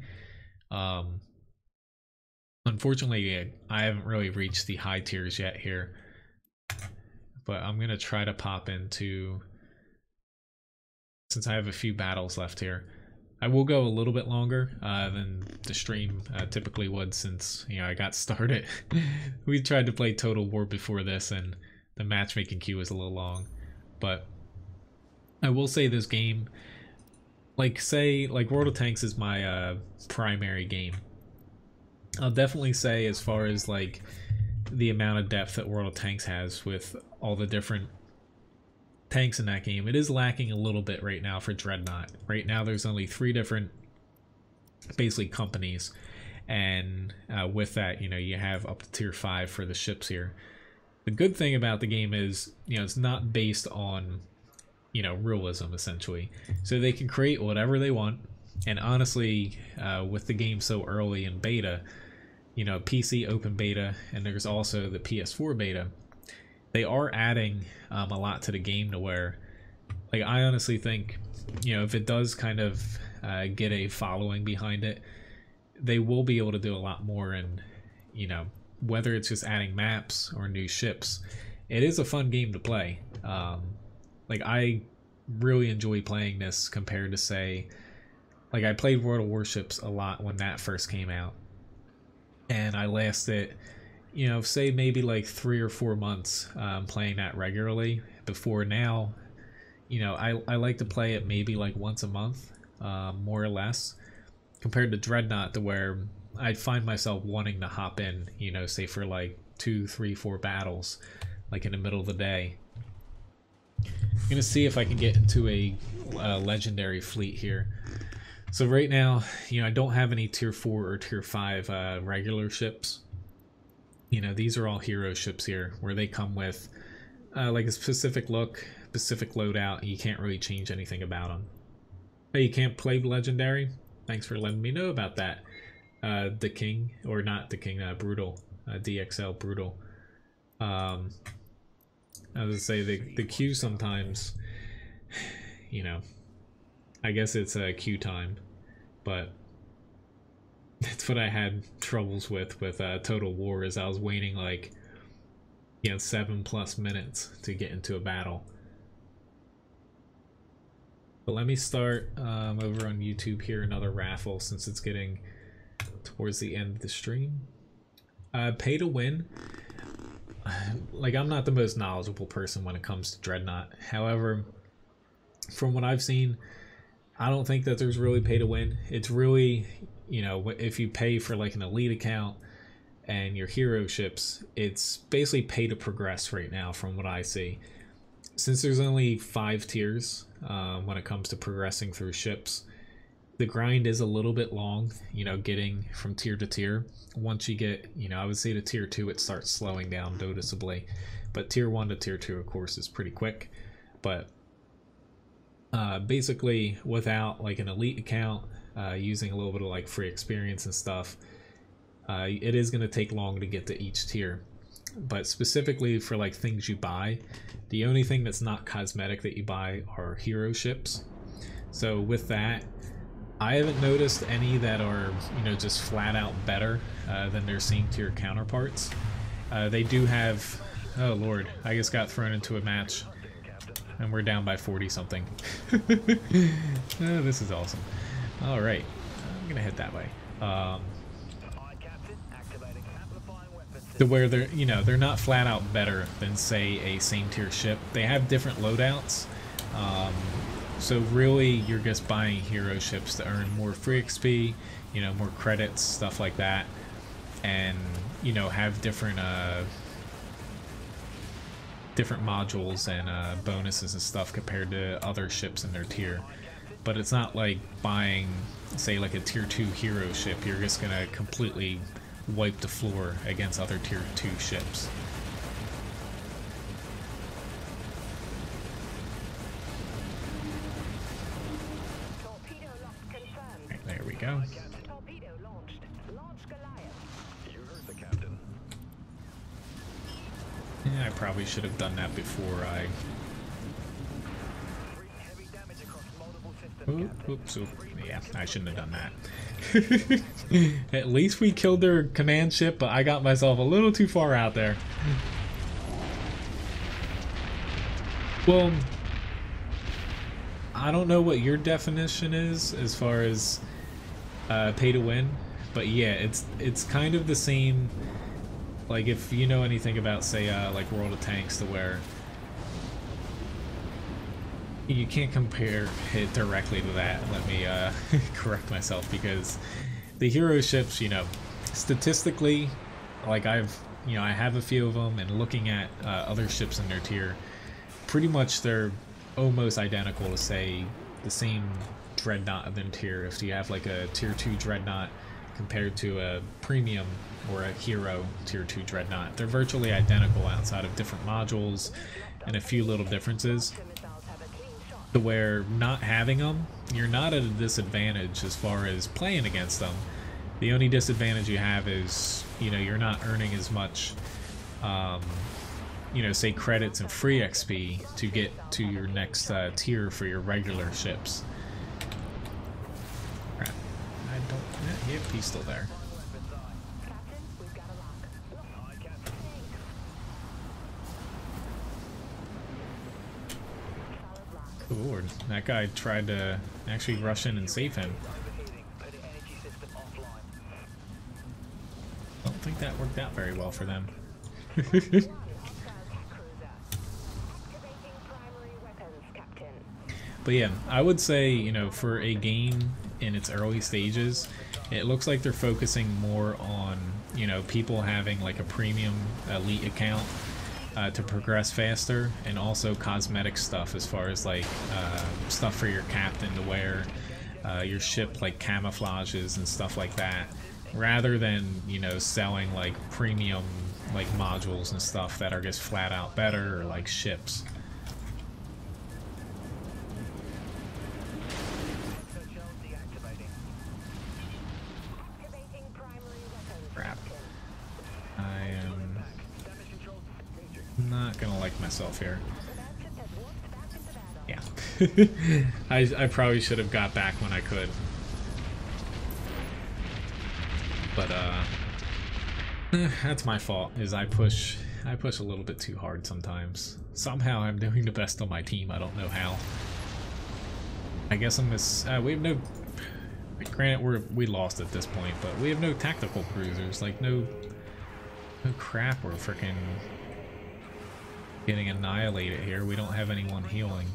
[SPEAKER 1] Unfortunately, I haven't really reached the high tiers yet here, but I'm gonna try to pop into, since I have a few battles left here. I will go a little bit longer than the stream typically would, since, you know, I got started. We tried to play Total War before this, and the matchmaking queue was a little long. But I will say this game, like World of Tanks is my primary game. I'll definitely say, as far as like the amount of depth that World of Tanks has with all the different tanks in that game, it is lacking a little bit right now for Dreadnought. Right now there's only 3 different basically companies, and with that, you know, you have up to tier 5 for the ships here. The good thing about the game is, you know, it's not based on, you know, realism essentially, so they can create whatever they want. And honestly, with the game so early in beta, you know, PC open beta, and there's also the PS4 beta, they are adding a lot to the game to where, like, I honestly think, you know, if it does kind of get a following behind it, they will be able to do a lot more. And, you know, whether it's just adding maps or new ships, it is a fun game to play. Like, I really enjoy playing this compared to, say, like, I played World of Warships a lot when that first came out, and I lasted, you know, say maybe like 3 or 4 months playing that regularly. Before now, you know, I like to play it maybe like once a month, more or less, compared to Dreadnought, to where I'd find myself wanting to hop in, you know, say for like 2, 3, 4 battles, like in the middle of the day. I'm gonna see if I can get into a legendary fleet here. So right now, you know, I don't have any tier 4 or tier 5 regular ships. You know, these are all hero ships here, where they come with like a specific look, specific loadout, and you can't really change anything about them. Hey, you can't play legendary? Thanks for letting me know about that. The King, or not the King, Brutal, DXL Brutal. I was gonna say the queue sometimes, you know, I guess it's queue time, but that's what I had troubles with Total War, is I was waiting like, you know, 7+ minutes to get into a battle. But let me start over on YouTube here, another raffle, since it's getting towards the end of the stream. Pay to win. Like, I'm not the most knowledgeable person when it comes to Dreadnought. However, from what I've seen, I don't think that there's really pay to win. It's really, you know, if you pay for like an elite account and your hero ships, it's basically pay to progress right now from what I see. Since there's only 5 tiers when it comes to progressing through ships, the grind is a little bit long, you know, getting from tier to tier. Once you get, you know, I would say to tier 2, it starts slowing down noticeably. But tier 1 to tier 2, of course, is pretty quick. But basically, without like an elite account, using a little bit of like free experience and stuff, it is going to take long to get to each tier. But specifically for like things you buy, the only thing that's not cosmetic that you buy are hero ships. So with that, I haven't noticed any that are, you know, just flat out better than their same tier counterparts. They do have Oh lord, I just got thrown into a match. And we're down by 40 something. Oh, this is awesome. Alright, I'm gonna head that way. To where they're, you know, they're not flat out better than, say, a same tier ship. They have different loadouts. So really, you're just buying hero ships to earn more free XP, you know, more credits, stuff like that. And, you know, have different different modules and bonuses and stuff compared to other ships in their tier. But it's not like buying, say, like a tier 2 hero ship. You're just gonna completely wipe the floor against other tier 2 ships. Right, there we go. Yeah, I probably should have done that before I... Oops, yeah, I shouldn't have done that. At least we killed their command ship, but I got myself a little too far out there. Well, I don't know what your definition is as far as pay to win, but yeah, it's kind of the same. Like, if you know anything about, say, like World of Tanks, to where you can't compare it directly to that. Let me correct myself, because the hero ships, you know, statistically, like I have a few of them, and looking at other ships in their tier, pretty much they're almost identical to, say, the same Dreadnought in their tier. If you have like a tier 2 Dreadnought compared to a premium or a hero tier 2 Dreadnought, they're virtually identical outside of different modules and a few little differences, to where not having them, you're not at a disadvantage as far as playing against them. The only disadvantage you have is, you know, you're not earning as much, you know, say credits and free XP to get to your next tier for your regular ships. Right. I don't... Yep, he's still there. Oh lord, that guy tried to actually rush in and save him. I don't think that worked out very well for them. But yeah, I would say, you know, for a game in its early stages, it looks like they're focusing more on, you know, people having like a premium elite account to progress faster, and also cosmetic stuff as far as like stuff for your captain to wear, your ship, like camouflages and stuff like that, rather than, you know, selling like premium like modules and stuff that are just flat out better, or like ships. Crap. I am not gonna like myself here. Yeah. I probably should have got back when I could. But that's my fault, is I push a little bit too hard sometimes. Somehow I'm doing the best on my team, I don't know how. I guess I'm this we have no, granted we lost at this point, but we have no tactical cruisers, like no crap, we're freaking getting annihilated here. We don't have anyone healing.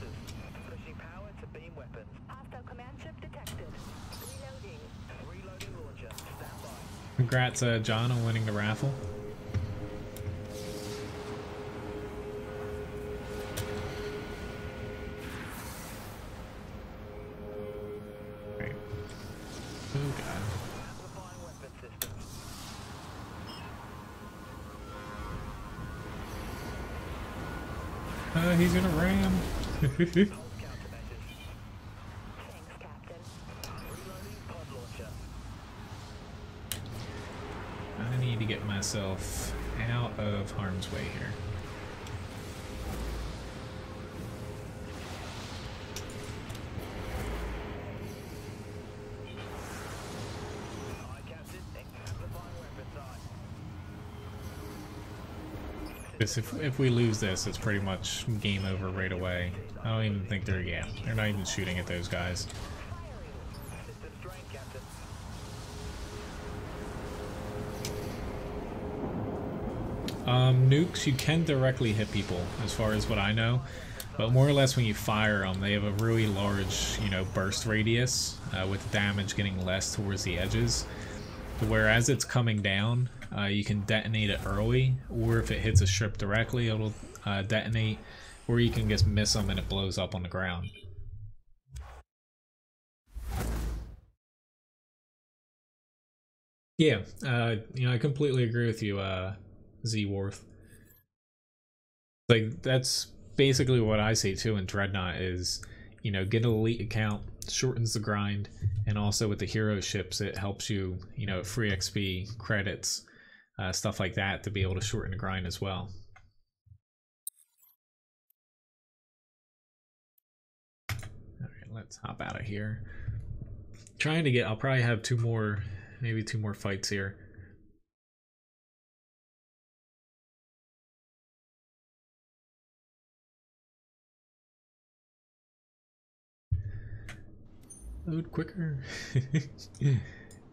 [SPEAKER 1] Congrats, John, on winning the raffle. Right. Oh god. He's gonna ram. I need to get myself out of harm's way here. If we lose this, it's pretty much game over right away. I don't even think they're not even shooting at those guys.
[SPEAKER 3] Systems drained, Captain.
[SPEAKER 1] Nukes, you can directly hit people, as far as what I know, but more or less when you fire them, they have a really large, you know, burst radius, with damage getting less towards the edges. Whereas it's coming down, you can detonate it early, or if it hits a strip directly, it'll detonate, or you can just miss them and it blows up on the ground. Yeah, you know, I completely agree with you, Z-Worth. Like, that's basically what I say too in Dreadnought is, you know, get an elite account, shortens the grind, and also with the hero ships, it helps you, you know, free XP, credits, stuff like that to be able to shorten the grind as well. Alright, let's hop out of here. Trying to get, I'll probably have maybe two more fights here. Load quicker.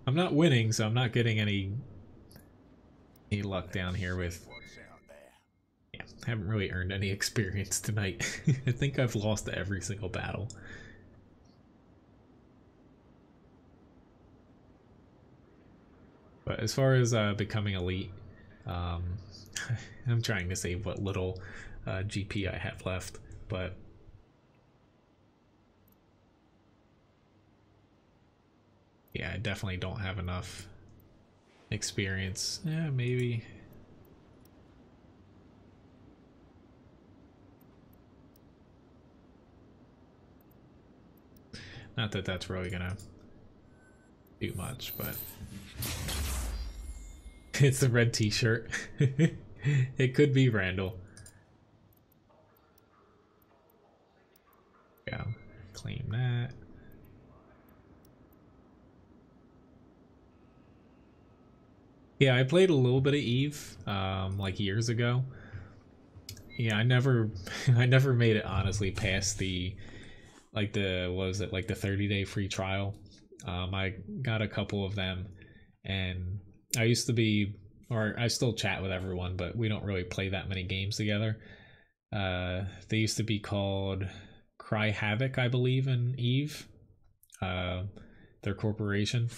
[SPEAKER 1] I'm not winning, so I'm not getting any luck down here with. Yeah, haven't really earned any experience tonight. I think I've lost every single battle. But as far as becoming elite, I'm trying to save what little GP I have left, but. Yeah, I definitely don't have enough experience. Yeah, maybe. Not that that's really gonna do much, but it's the red t-shirt. It could be Randall. Yeah, claim that. Yeah, I played a little bit of Eve, like years ago. Yeah, I never made it honestly past the, like the, what was it, like the 30-day free trial. I got a couple of them, and I used to be, or I still chat with everyone, but we don't really play that many games together. They used to be called Cry Havoc, I believe, in Eve, their corporation.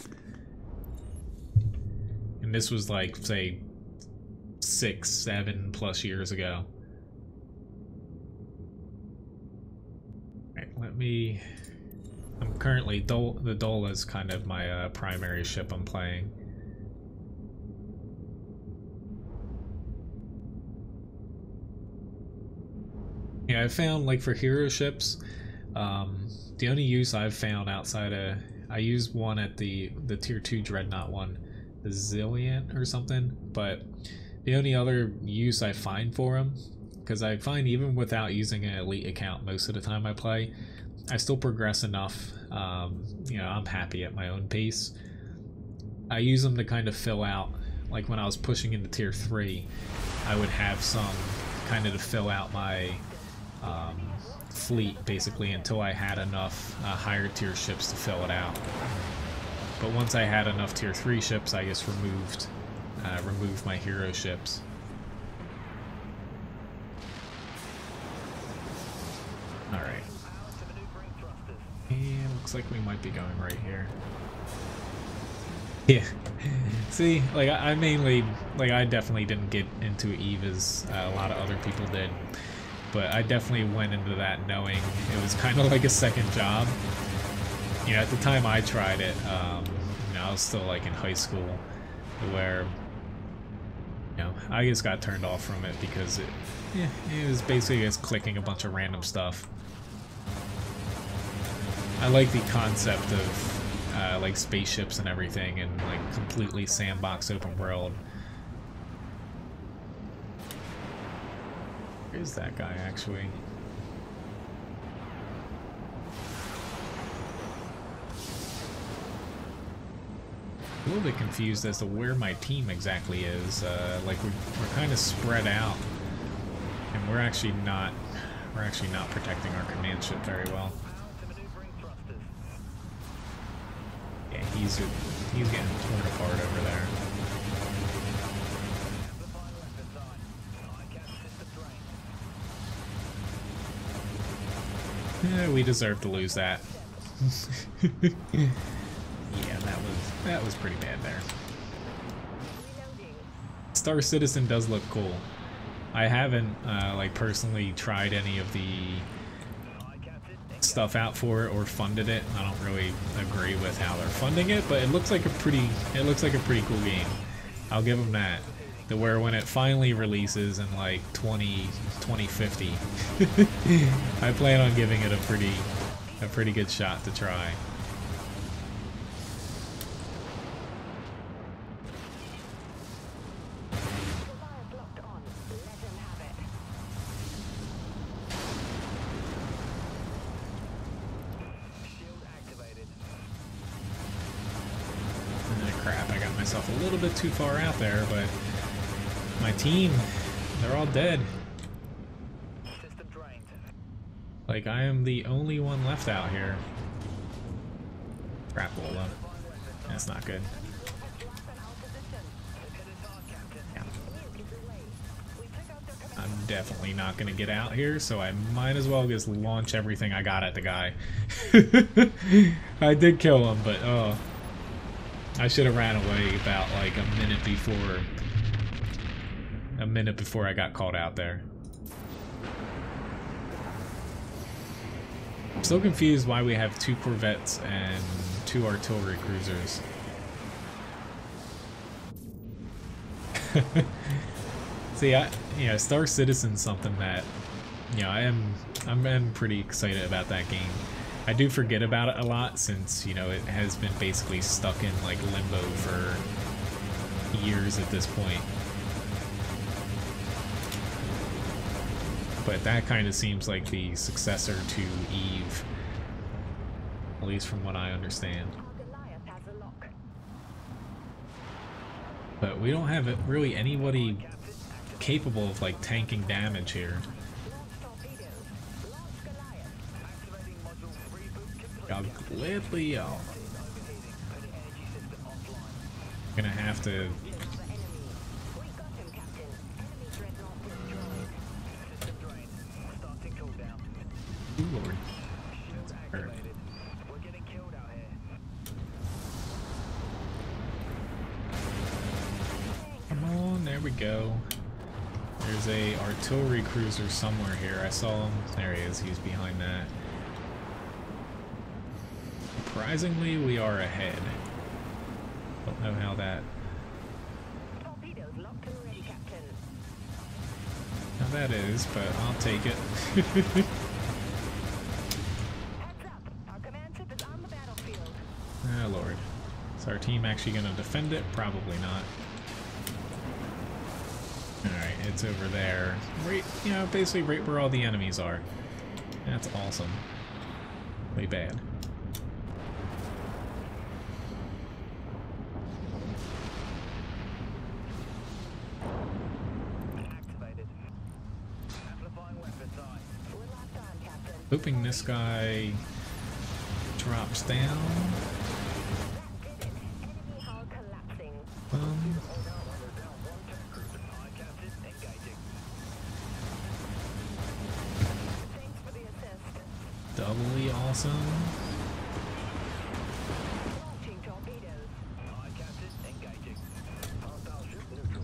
[SPEAKER 1] And this was like, say, 6, 7+ years ago. Alright, let me... I'm currently... the Dola is kind of my primary ship I'm playing. Yeah, I found, like, for hero ships, the only use I've found outside of... I used one at the tier 2 Dreadnought one, the Zilliant or something, but the only other use I find for them, because I find even without using an elite account most of the time I play, I still progress enough. You know, I'm happy at my own pace. I use them to kind of fill out, like when I was pushing into tier 3, I would have some kind of to fill out my fleet basically until I had enough higher tier ships to fill it out. But once I had enough tier 3 ships, I just removed my hero ships. Alright. And looks like we might be going right here. Yeah. See, like I mainly, like I definitely didn't get into Eve as a lot of other people did. But I definitely went into that knowing it was kind of like a second job. You know, at the time I tried it, you know, I was still like in high school, where, you know, I just got turned off from it because it was basically just clicking a bunch of random stuff. I like the concept of like spaceships and everything, and like completely sandbox open world. Where's that guy actually? A little bit confused as to where my team exactly is. Like we're kind of spread out we're actually not protecting our command ship very well. Yeah, he's getting torn apart over there. Yeah, we deserve to lose that. Yeah, that was pretty bad there. Star Citizen does look cool. I haven't like personally tried any of the stuff out for it or funded it. I don't really agree with how they're funding it, but it looks like a pretty cool game. I'll give them that. To where when it finally releases in like 2050, I plan on giving it a pretty good shot to try. Crap, I got myself a little bit too far out there, but my team, they're all dead. Like, I am the only one left out here. Crap, Lola. That's not good. Yeah. I'm definitely not gonna get out here, so I might as well just launch everything I got at the guy. I did kill him, but oh. I should have ran away about like a minute before I got called out there. I'm still confused why we have 2 corvettes and 2 artillery cruisers. See, Star Citizen's something that, I'm pretty excited about that game. I do forget about it a lot since, it has been basically stuck in like limbo for years at this point. But that kind of seems like the successor to Eve, at least from what I understand. But we don't have really anybody capable of like tanking damage here. Gladly, gonna have to. Ooh, Lord. That's hurt. Come on, there we go. There's a artillery cruiser somewhere here. I saw him. There he is. He's behind that. Surprisingly, we are ahead. Don't know how that. How that is, but I'll take it. Oh Lord. Is our team actually going to defend it? Probably not. Alright, it's over there. Right, basically right where all the enemies are. That's awesome. Way bad. Hoping this guy drops down. Doubly awesome.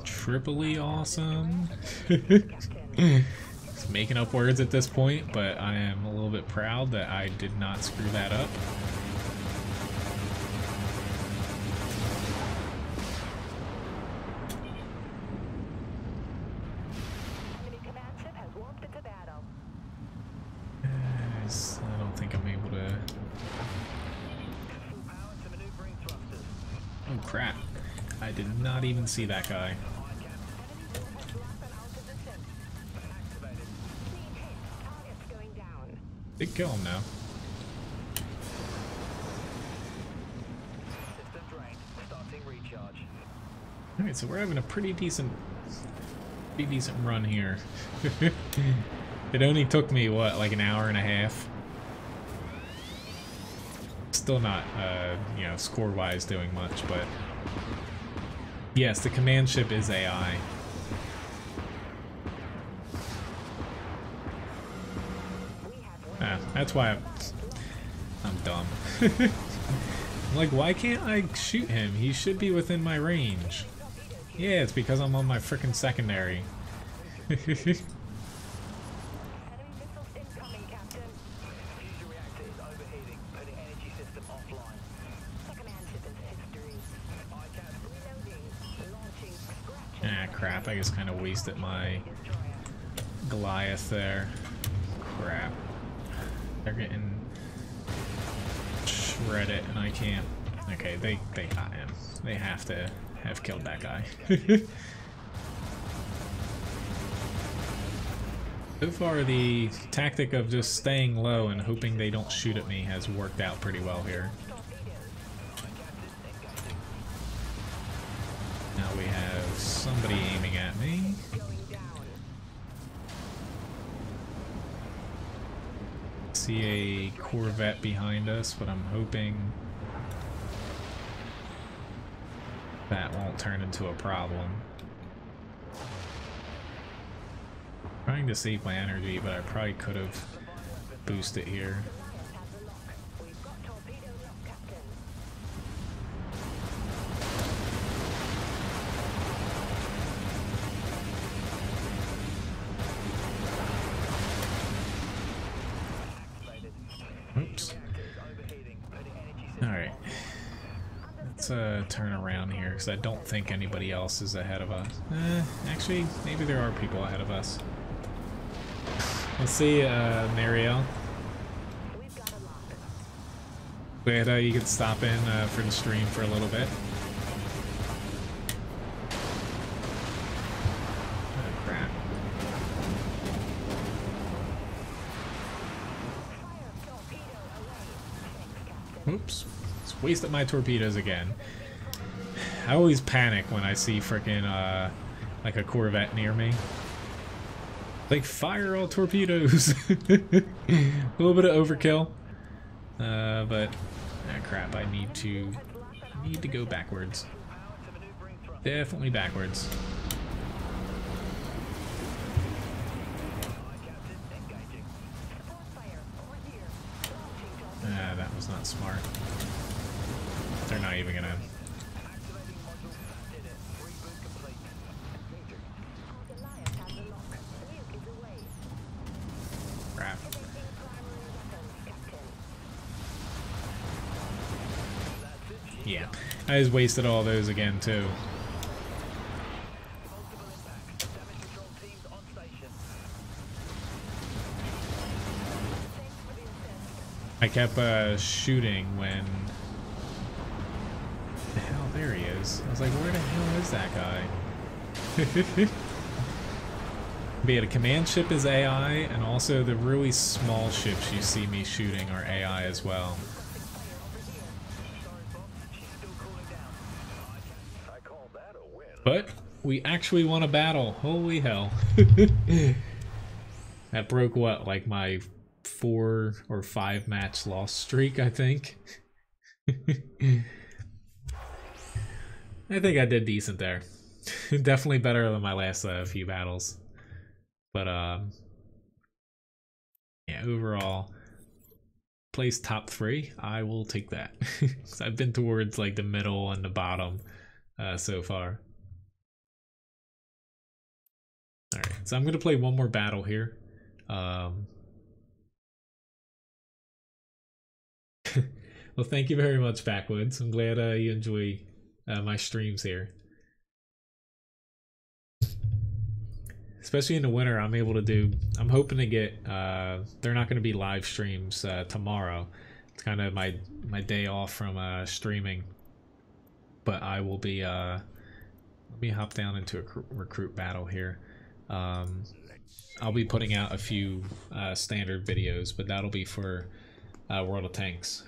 [SPEAKER 1] Triply awesome. Making up words at this point, but I am a little bit proud that I did not screw that up. I don't think I'm able to. Oh crap. I did not even see that guy. Did kill him now. Alright, so we're having a pretty decent pretty decent run here. It only took me, what, like an hour and a half? Still not, you know, score-wise doing much, but... Yes, the command ship is AI. That's why I'm dumb. I'm like, why can't I shoot him? He should be within my range. Yeah, it's because I'm on my frickin' secondary.
[SPEAKER 2] Enemy missiles incoming, Captain.
[SPEAKER 3] Fusion reactor is overheating, putting energy system offline.
[SPEAKER 2] The command ship is history. Reloading. Launching. Scratch.
[SPEAKER 1] Ah, crap. I just kind of wasted my Goliath there. Crap. They're getting shredded and I can't. Okay, they got him. They have to have killed that guy. So far, the tactic of just staying low and hoping they don't shoot at me has worked out pretty well here. Now we have somebody aiming at me. See a Corvette behind us, but I'm hoping that won't turn into a problem. Trying to save my energy, but I probably could have boosted here.
[SPEAKER 2] We've got torpedo lock, Captain.
[SPEAKER 1] Oops. Alright. Let's turn around here, because I don't think anybody else is ahead of us. Actually, maybe there are people ahead of us. Let's see, Mariel.
[SPEAKER 2] We've got a lock.
[SPEAKER 1] Glad you could stop in for the stream for a little bit. Oh, crap.
[SPEAKER 2] Fire torpedo away. Thanks, Captain.
[SPEAKER 1] Oops. Just wasted my torpedoes again. I always panic when I see frickin' like a Corvette near me. Like, fire all torpedoes! A little bit of overkill. But crap, I need to go backwards. Definitely backwards. That was not smart. They're not even gonna... Crap. Yeah, I just wasted all those again too. I kept shooting when... The hell, there he is. I was like, where the hell is that guy? But yeah, the command ship is AI, and also the really small ships you see me shooting are AI as well. But we actually won a battle. Holy hell. That broke what, like my 4 or 5 match loss streak, I think. I think I did decent there. Definitely better than my last few battles. But yeah, overall, place top 3, I will take that. 'Cause I've been towards like the middle and the bottom so far. Alright, so I'm gonna play one more battle here. Well, thank you very much, Backwoods. I'm glad you enjoy my streams here. Especially in the winter, I'm able to do... I'm hoping to get... they're not going to be live streams tomorrow. It's kind of my day off from streaming. But I will be... let me hop down into a recruit battle here. I'll be putting out a few standard videos, but that'll be for World of Tanks.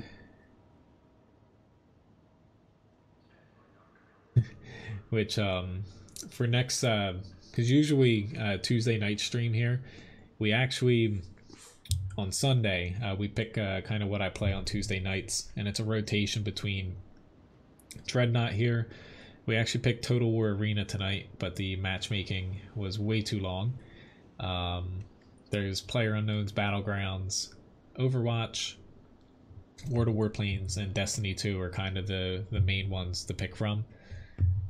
[SPEAKER 1] Which, for next because usually Tuesday night stream here, we actually on Sunday we pick kind of what I play on Tuesday nights, and it's a rotation between Dreadnought here. We actually picked Total War Arena tonight, but the matchmaking was way too long. There's PlayerUnknown's Battlegrounds, Overwatch, World of Warplanes, and Destiny 2 are kind of the main ones to pick from.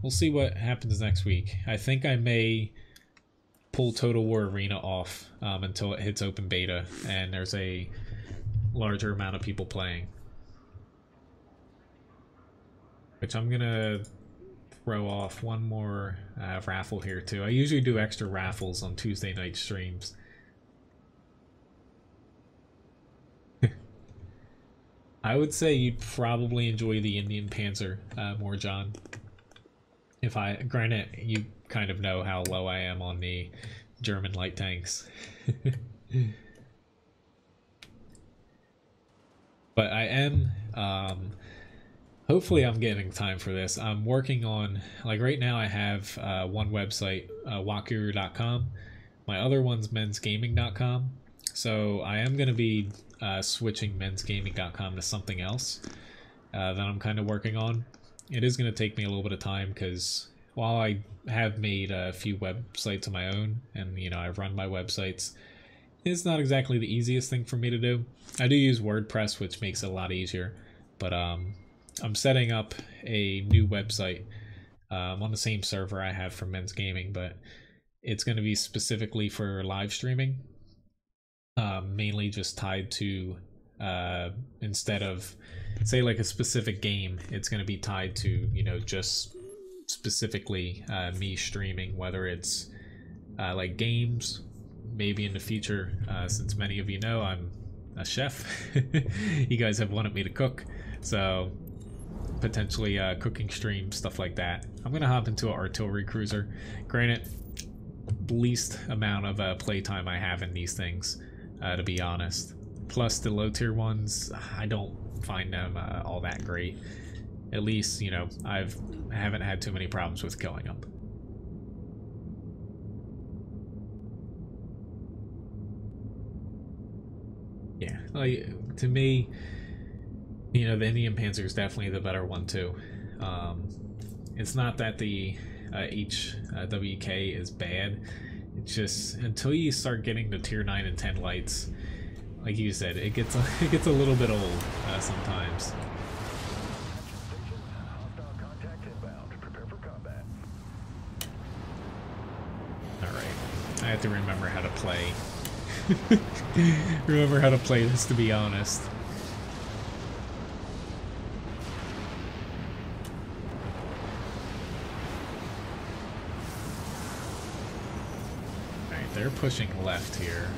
[SPEAKER 1] We'll see what happens next week. I think I may pull Total War Arena off until it hits open beta and there's a larger amount of people playing. Which I'm gonna throw off one more raffle here too. I usually do extra raffles on Tuesday night streams. I would say you'd probably enjoy the Indian Panzer more, John. Granted, you kind of know how low I am on the German light tanks. But I am, hopefully I'm getting time for this. I'm working on, like right now I have one website, walkuru.com. My other one's menzgaming.com. So I am going to be switching menzgaming.com to something else that I'm kind of working on. It is going to take me a little bit of time because while I have made a few websites of my own and, you know, I run my websites, it's not exactly the easiest thing for me to do. I do use WordPress, which makes it a lot easier, but I'm setting up a new website on the same server I have for Men's Gaming, but it's going to be specifically for live streaming. Mainly just tied to instead of say like a specific game, it's going to be tied to, you know, just specifically me streaming, whether it's like games, maybe in the future, since many of you know I'm a chef. You guys have wanted me to cook, so potentially cooking streams, stuff like that. I'm gonna hop into an artillery cruiser. Granted, the least amount of playtime I have in these things, to be honest. Plus the low tier ones, I don't find them all that great. At least, you know, I haven't had too many problems with killing them. Yeah, like, to me, you know, the Indian Panzer is definitely the better one too. It's not that the HWK is bad. It's just until you start getting the tier 9 and 10 lights, like you said, it gets a little bit old sometimes. All right, I have to remember how to play. Remember how to play this, to be honest. Alright, they're pushing left here.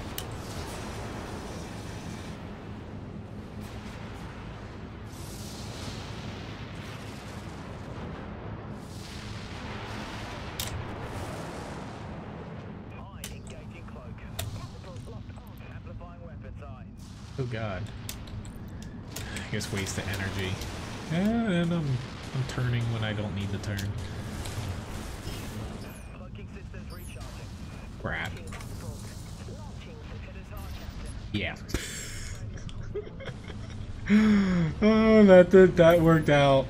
[SPEAKER 1] Oh god. I guess waste of energy. And I'm turning when I don't need to turn. Crap. Yeah. Oh, that worked out.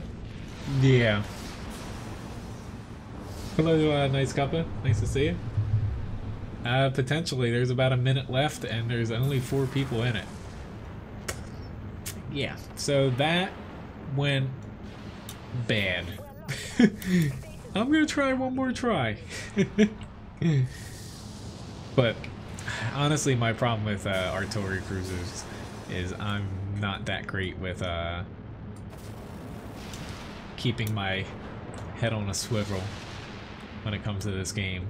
[SPEAKER 1] Yeah. Hello, Nice Cuppa. Nice to see you. Potentially, there's about a minute left, and there's only 4 people in it. Yeah, so that went bad. I'm gonna try one more try. But honestly, my problem with artillery cruisers is I'm not that great with keeping my head on a swivel when it comes to this game.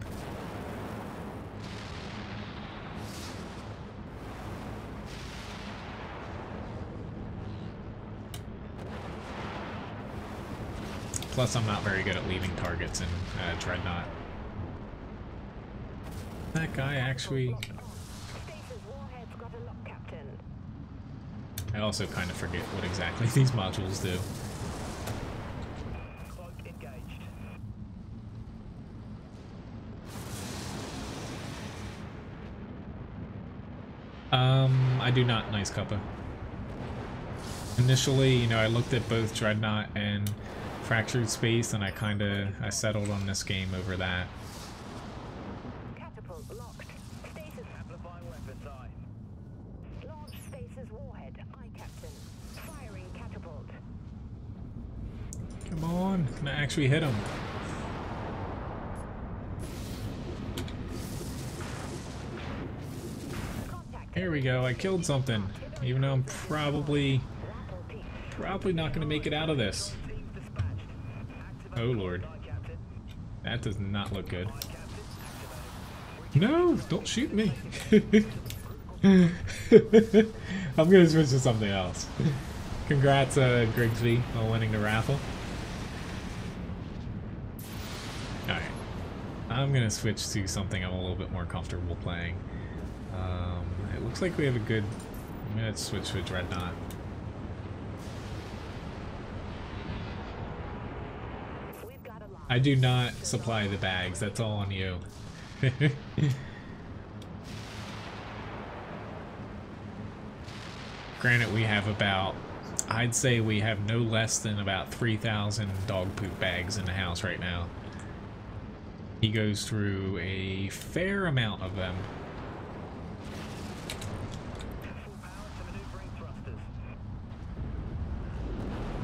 [SPEAKER 1] Plus, I'm not very good at leaving targets in Dreadnought. That guy actually... I also kind of forget what exactly these modules do. I do not, Nice Cuppa. Initially, you know, I looked at both Dreadnought and Fractured Space, and I settled on this game over that.
[SPEAKER 2] Catapult locked. Stasis
[SPEAKER 3] Amplifying weapons, aye.
[SPEAKER 2] launch. Stasis warhead. Aye, Captain. Firing catapult.
[SPEAKER 1] Come on, can I actually hit him?
[SPEAKER 2] Contact.
[SPEAKER 1] Here we go, I killed something. Even though I'm probably not going to make it out of this.
[SPEAKER 3] Teams dispatched.
[SPEAKER 1] Oh lord,
[SPEAKER 3] Aye, Captain.
[SPEAKER 1] that does not look good.
[SPEAKER 3] Aye, Captain. Activating.
[SPEAKER 1] No, don't shoot me. I'm going to switch to something else. Congrats, Grigsby, on winning the raffle. Alright, I'm going to switch to something I'm a little bit more comfortable playing. It looks like we have a good... I'm going to switch to a Dreadnought.
[SPEAKER 2] We've got a lock.
[SPEAKER 1] I do not supply the bags, that's all on you. Granted, we have about... I'd say we have no less than about 3,000 dog poop bags in the house right now. He goes through a fair amount of them.
[SPEAKER 3] Full power to maneuvering thrusters.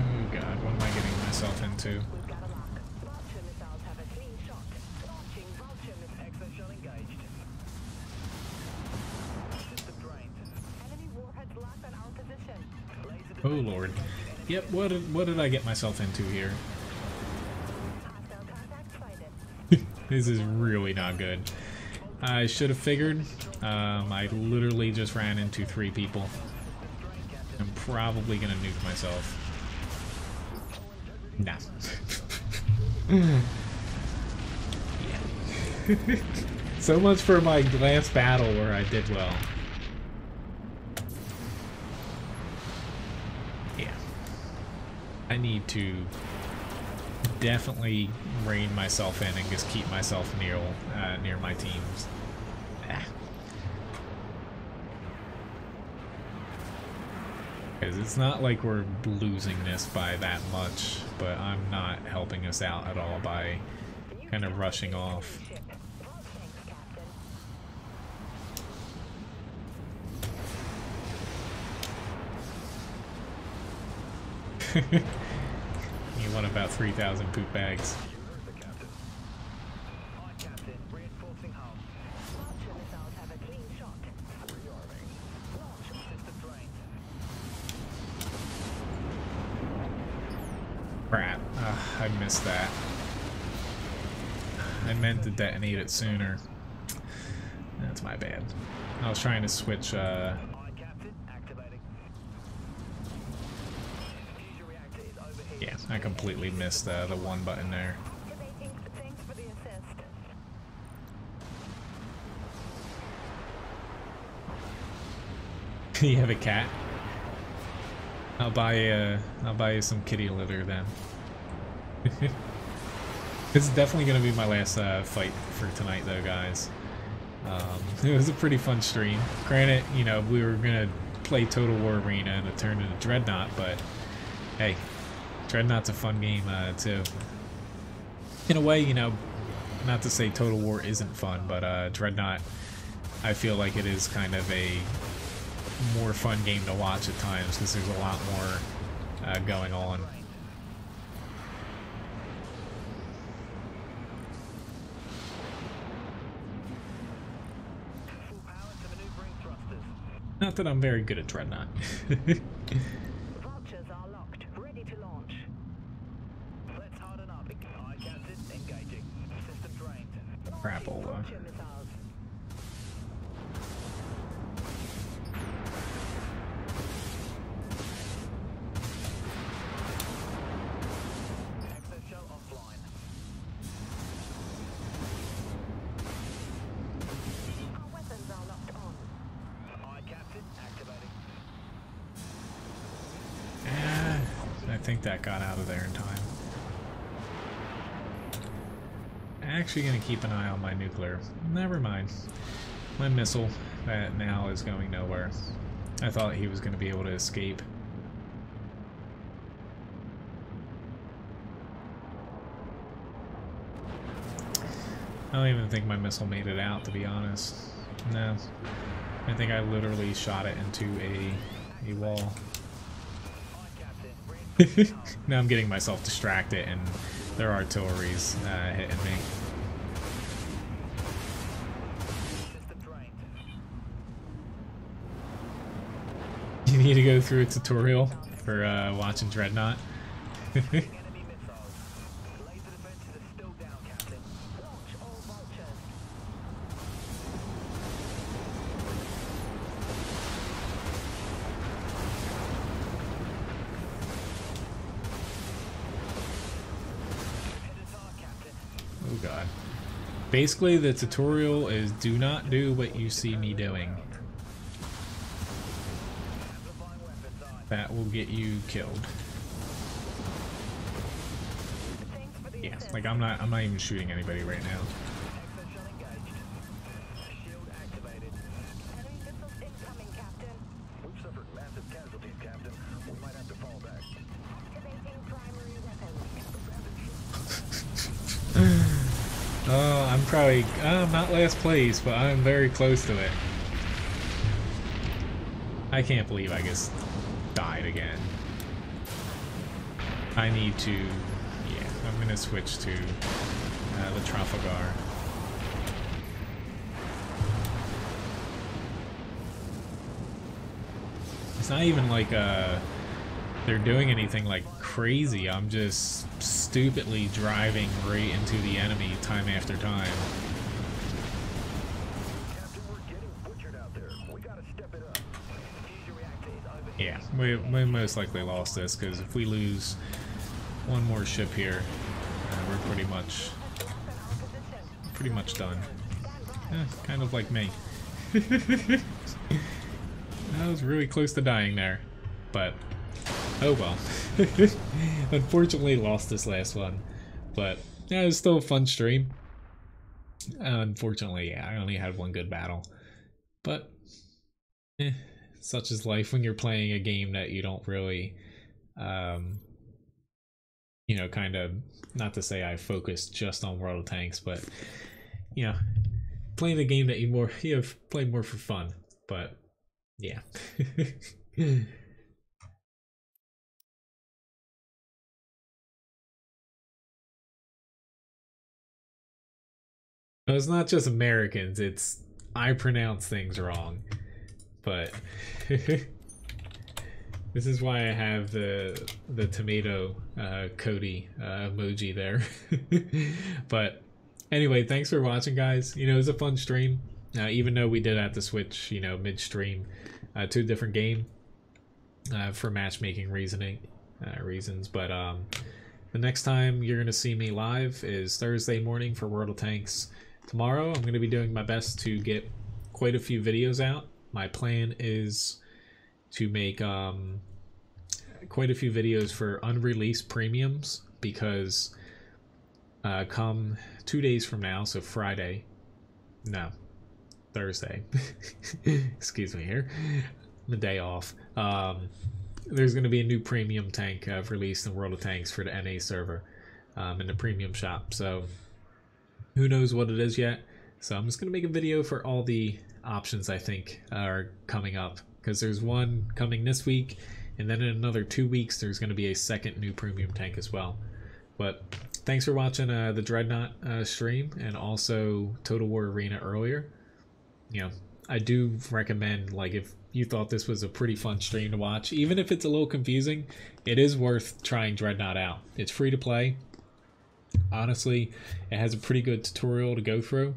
[SPEAKER 1] Oh god, what am I getting myself into?
[SPEAKER 2] We've got a lock. Vulture missiles have a clean shot. Launching vulture missile.
[SPEAKER 3] Exoshell engaged. System drained.
[SPEAKER 2] Enemy warheads locked on our position.
[SPEAKER 3] Laser
[SPEAKER 1] Oh lord. Yep, what did I get myself into here?
[SPEAKER 2] Hostile contact sighted.
[SPEAKER 1] This is really not good. I should have figured. I literally just ran into 3 people. I'm probably gonna nuke myself. Nah. Yeah. So much for my last battle where I did well. Yeah. I need to definitely rein myself in and just keep myself near my teams. Because it's not like we're losing this by that much, but I'm not helping us out at all by kind of rushing off.
[SPEAKER 2] Ship. Vault tanks, Captain.
[SPEAKER 1] You want about 3,000 poop bags.
[SPEAKER 3] The captain. Aye, Captain. Reinforcing hull.
[SPEAKER 2] Vulture missiles have a clean shot.
[SPEAKER 3] Rearming.
[SPEAKER 2] Launch.
[SPEAKER 3] System drained.
[SPEAKER 1] Crap. I missed that. I meant to detonate it sooner. That's my bad. I was trying to switch,
[SPEAKER 3] Aye, Captain. Activating. Fusion reactor is overheating.
[SPEAKER 1] yeah, I completely missed the one button there.
[SPEAKER 2] Activating. Thanks for the assist.
[SPEAKER 1] You have a cat? I'll buy you some kitty litter then. This is definitely gonna be my last fight for tonight though, guys. It was a pretty fun stream. Granted, you know, we were gonna play Total War Arena and it turned into Dreadnought, but hey, Dreadnought's a fun game too. In a way, you know, not to say Total War isn't fun, but Dreadnought, I feel like it is kind of a more fun game to watch at times because there's a lot more going on.
[SPEAKER 3] Full power to maneuvering thrusters.
[SPEAKER 1] Not that I'm very good at Dreadnought.
[SPEAKER 2] Vultures are locked. Ready to launch.
[SPEAKER 3] Let's harden up. Aye, Captain. Engaging. System drained.
[SPEAKER 1] Crapola.
[SPEAKER 2] Vulture missiles.
[SPEAKER 3] Exoshell offline.
[SPEAKER 2] Our weapons are locked on.
[SPEAKER 3] Aye, Captain. Activating.
[SPEAKER 1] I think that got out of there in time. Actually gonna keep an eye on my nuclear. Never mind. My missile. that now is going nowhere. I thought he was going to be able to escape. I don't even think my missile made it out, to be honest. No. I think I literally shot it into a wall. Now I'm getting myself distracted and their artillery's hitting me. You need to go through a tutorial for watching Dreadnought. Oh god. Basically, the tutorial is do not do what you see me doing. That will get you killed. Yeah, like I'm not even shooting anybody right now.
[SPEAKER 3] We've suffered massive casualties, Captain. We might have to fall back.
[SPEAKER 1] Oh, I'm probably not last place, but I'm very close to it. I can't believe I just died again. I need to, yeah, I'm gonna switch to the Trafalgar. It's not even like they're doing anything like crazy. I'm just stupidly driving right into the enemy time after time.
[SPEAKER 3] Captain, we're getting butchered out there. We gotta step it up. Fusion reactor is over here.
[SPEAKER 1] Yeah, we most likely lost this because if we lose one more ship here, we're pretty much done. Kind of like me. I was really close to dying there, but oh well. Unfortunately lost this last one, but yeah, it was still a fun stream. Unfortunately, yeah, I only had one good battle, but such is life when you're playing a game that you don't really you know, kind of, not to say I focused just on World of Tanks, but you know, playing a game that you have played more for fun, but yeah. It's not just Americans, it's I pronounce things wrong. But this is why I have the tomato Cody emoji there. But anyway, thanks for watching, guys. You know, it was a fun stream. Even though we did have to switch, you know, midstream to a different game for matchmaking reasons. But the next time you're gonna see me live is Thursday morning for World of Tanks. Tomorrow I'm gonna be doing my best to get quite a few videos out. My plan is to make quite a few videos for unreleased premiums because come 2 days from now, so Thursday, excuse me here, the day off, there's going to be a new premium tank released in World of Tanks for the NA server in the premium shop, so who knows what it is yet. So I'm just going to make a video for all the options I think are coming up, because there's one coming this week, and then in another 2 weeks there's going to be a second new premium tank as well. But thanks for watching the Dreadnought stream and also Total War Arena earlier. You know, I do recommend, like, if you thought this was a pretty fun stream to watch, even if it's a little confusing, it is worth trying Dreadnought out. It's free to play. Honestly, it has a pretty good tutorial to go through.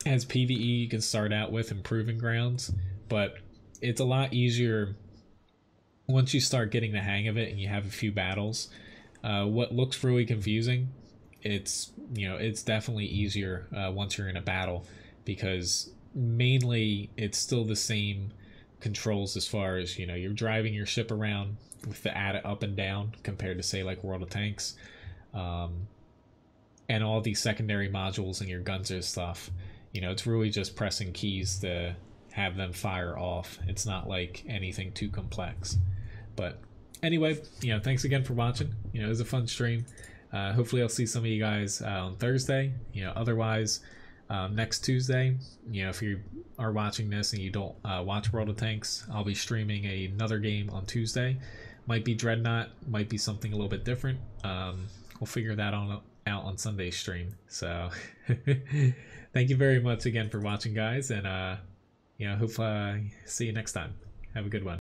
[SPEAKER 1] It has PvE you can start out with in Proving Grounds, but it's a lot easier once you start getting the hang of it and you have a few battles. What looks really confusing, it's definitely easier once you're in a battle, because mainly it's still the same controls as far as, you know, you're driving your ship around with the add up and down compared to, say, like World of Tanks. And all these secondary modules and your guns and stuff, you know, it's really just pressing keys to have them fire off. It's not like anything too complex. But anyway, you know, thanks again for watching. You know, it was a fun stream. Hopefully I'll see some of you guys on Thursday. You know, otherwise next Tuesday, you know, if you are watching this and you don't watch World of Tanks, I'll be streaming another game on Tuesday. Might be Dreadnought, might be something a little bit different. We'll figure that out on Sunday's stream. So thank you very much again for watching, guys, and you know, hope see you next time. Have a good one.